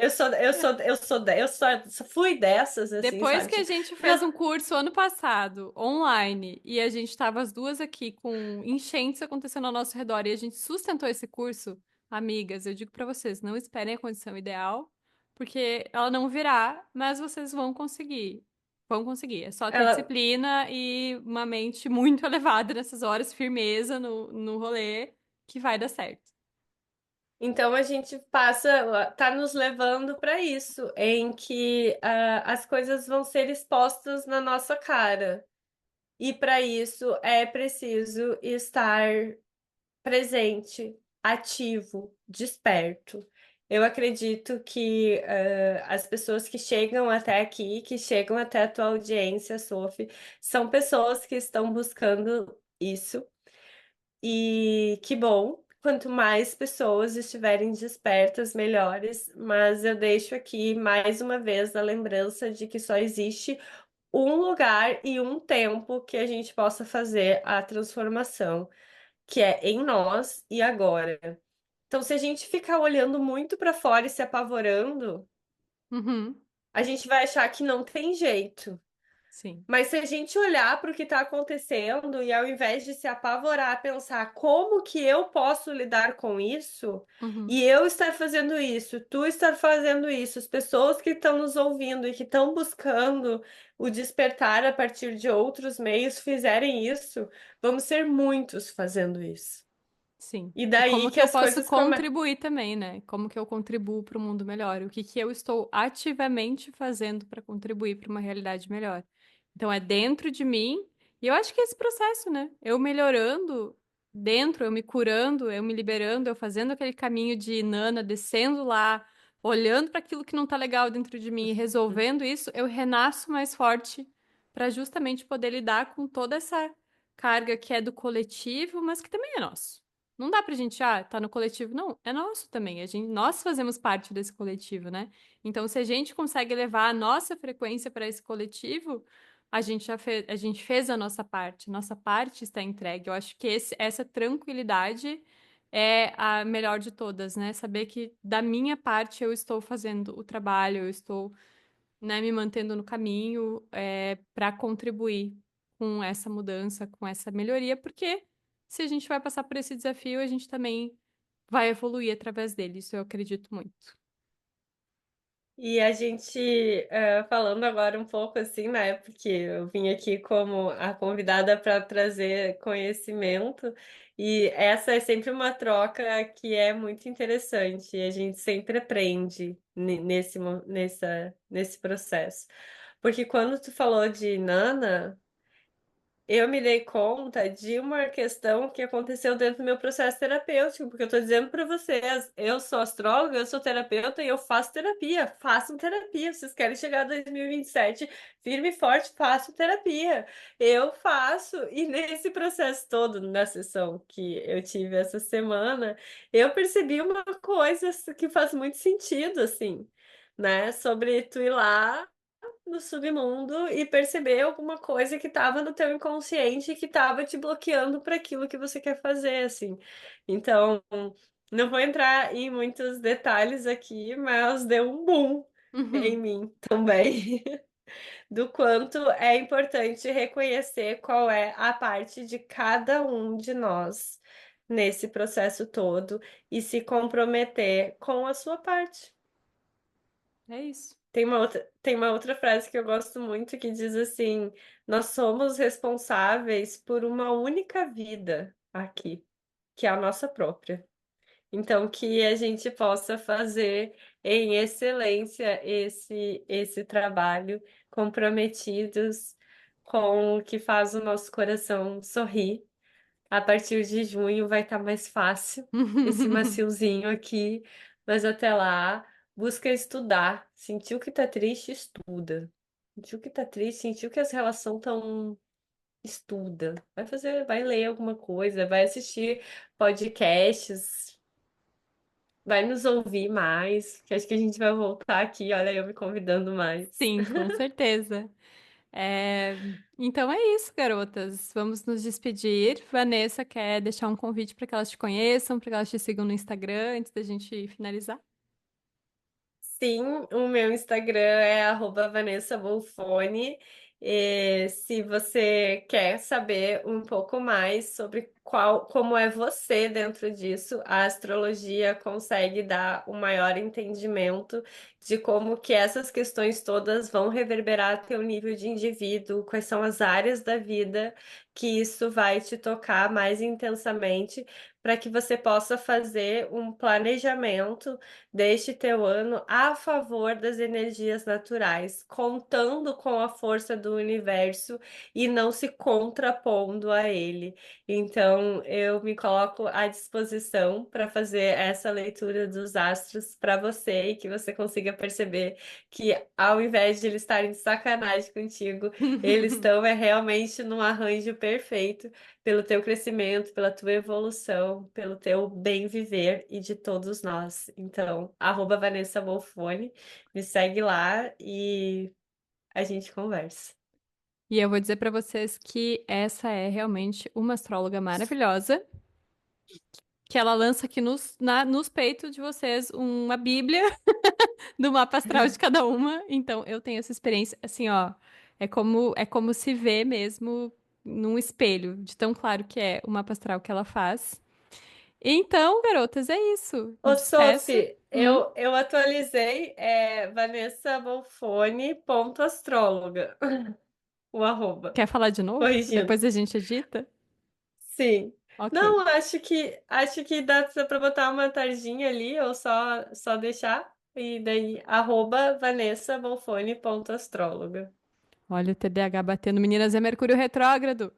eu só fui dessas, assim, Depois sabe? que a Tipo, gente fez já. um curso ano passado, online, e a gente estava as duas aqui com enchentes acontecendo ao nosso redor, e a gente sustentou esse curso, amigas, eu digo pra vocês, não esperem a condição ideal, porque ela não virá, mas vocês vão conseguir. Vão conseguir. É só ter Ela, disciplina e uma mente muito elevada nessas horas, firmeza no rolê, que vai dar certo. Então a gente passa, tá nos levando para isso, em que as coisas vão ser expostas na nossa cara. E para isso é preciso estar presente, ativo, desperto. Eu acredito que as pessoas que chegam até aqui, que chegam até a tua audiência, Sophie, são pessoas que estão buscando isso. E que bom, quanto mais pessoas estiverem despertas, melhores. Mas eu deixo aqui mais uma vez a lembrança de que só existe um lugar e um tempo que a gente possa fazer a transformação, que é em nós e agora. Então, se a gente ficar olhando muito para fora e se apavorando, Uhum, a gente vai achar que não tem jeito. sim. Mas se a gente olhar para o que está acontecendo e ao invés de se apavorar, pensar como que eu posso lidar com isso, Uhum, e eu estar fazendo isso, tu estar fazendo isso, as pessoas que estão nos ouvindo e que estão buscando o despertar a partir de outros meios fizerem isso, vamos ser muitos fazendo isso. sim. E E daí como que que eu as posso coisas começam. contribuir também, né? Como que eu contribuo para o mundo melhor? O que que eu estou ativamente fazendo para contribuir para uma realidade melhor? Então é dentro de mim, e eu acho que é esse processo, né? Eu melhorando dentro, eu me curando, eu me liberando, eu fazendo aquele caminho de Nana, descendo lá, olhando para aquilo que não tá legal dentro de mim e resolvendo isso, eu renasço mais forte para justamente poder lidar com toda essa carga que é do coletivo, mas que também é nosso. Não dá pra gente, tá no coletivo. Não, é nosso também. Nós fazemos parte desse coletivo, né? Então, se a gente consegue levar a nossa frequência para esse coletivo, a gente fez a nossa parte. Nossa parte está entregue. Eu acho que essa tranquilidade é a melhor de todas, né? Saber que da minha parte eu estou fazendo o trabalho, eu estou, né, me mantendo no caminho, para contribuir com essa mudança, com essa melhoria, porque se a gente vai passar por esse desafio, a gente também vai evoluir através dele. Isso eu acredito muito. E a gente, falando agora um pouco assim, né? Porque eu vim aqui como a convidada para trazer conhecimento, e essa é sempre uma troca que é muito interessante, e a gente sempre aprende nesse processo. Porque quando tu falou de Nana, eu me dei conta de uma questão que aconteceu dentro do meu processo terapêutico, porque eu tô dizendo para vocês, eu sou astróloga, eu sou terapeuta e eu faço terapia, façam terapia. Vocês querem chegar a 2027 firme e forte, faço terapia. Eu faço, e nesse processo todo, na sessão que eu tive essa semana, eu percebi uma coisa que faz muito sentido, assim, né? Sobre tu ir lá no submundo e perceber alguma coisa que estava no teu inconsciente que estava te bloqueando para aquilo que você quer fazer, assim. Então, não vou entrar em muitos detalhes aqui, mas deu um boom em Uhum. mim também, do quanto é importante reconhecer qual é a parte de cada um de nós nesse processo todo e se comprometer com a sua parte. É isso. Tem uma outra frase que eu gosto muito que diz assim: nós somos responsáveis por uma única vida aqui, que é a nossa própria. Então, que a gente possa fazer em excelência esse trabalho, comprometidos com o que faz o nosso coração sorrir. A partir de junho vai estar mais fácil esse maciozinho aqui, mas até lá, busca estudar. Sentiu que tá triste, estuda. Sentiu que tá triste, sentiu que as relações estão. Estuda. Vai fazer, vai ler alguma coisa, vai assistir podcasts, vai nos ouvir mais, que acho que a gente vai voltar aqui, olha, eu me convidando mais. Sim, com certeza. É, Então é isso, garotas. Vamos nos despedir. Vanessa quer deixar um convite para que elas te conheçam, para que elas te sigam no Instagram antes da gente finalizar. Sim, o meu Instagram é @VanessaBolfone. E se você quer saber um pouco mais sobre como é você dentro disso, a astrologia consegue dar um maior entendimento de como que essas questões todas vão reverberar teu nível de indivíduo, quais são as áreas da vida que isso vai te tocar mais intensamente, para que você possa fazer um planejamento deste teu ano a favor das energias naturais, contando com a força do universo e não se contrapondo a ele. Então, eu me coloco à disposição para fazer essa leitura dos astros para você e que você consiga perceber que, ao invés de eles estarem de sacanagem contigo, eles estão realmente num arranjo perfeito pelo teu crescimento, pela tua evolução, pelo teu bem viver e de todos nós. Então, @Vanessa Bolfone, me segue lá e a gente conversa. E eu vou dizer para vocês que essa é realmente uma astróloga maravilhosa, que ela lança aqui nos peitos de vocês uma bíblia do mapa astral de cada uma. Então, eu tenho essa experiência, assim, ó, é como se vê mesmo num espelho, de tão claro que é o mapa astral que ela faz. Então, garotas, é isso. Me Ô, despeço. Sophie, eu atualizei, Vanessa Bolfone, ponto astróloga, o arroba, Quer falar de novo? corrigindo. Depois a gente edita? Sim. Ok. Não, acho que dá para botar uma tardinha ali, ou só deixar. E daí, @Vanessa Bolfone, ponto astróloga. Olha o TDAH batendo. Meninas, é Mercúrio retrógrado.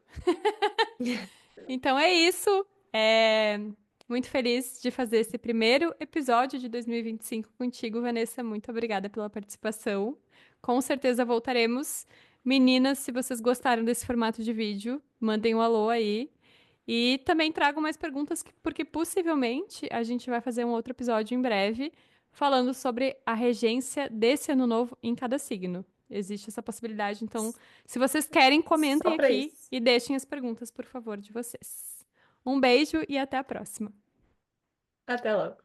Então é isso. Muito feliz de fazer esse primeiro episódio de 2025 contigo, Vanessa. Muito obrigada pela participação. Com certeza voltaremos. Meninas, se vocês gostaram desse formato de vídeo, mandem um alô aí. E também tragam mais perguntas, porque possivelmente a gente vai fazer um outro episódio em breve falando sobre a regência desse ano novo em cada signo. Existe essa possibilidade, então, se vocês querem, Só comentem para aqui isso. e deixem as perguntas, por favor, de vocês. Um beijo e até a próxima. Até logo.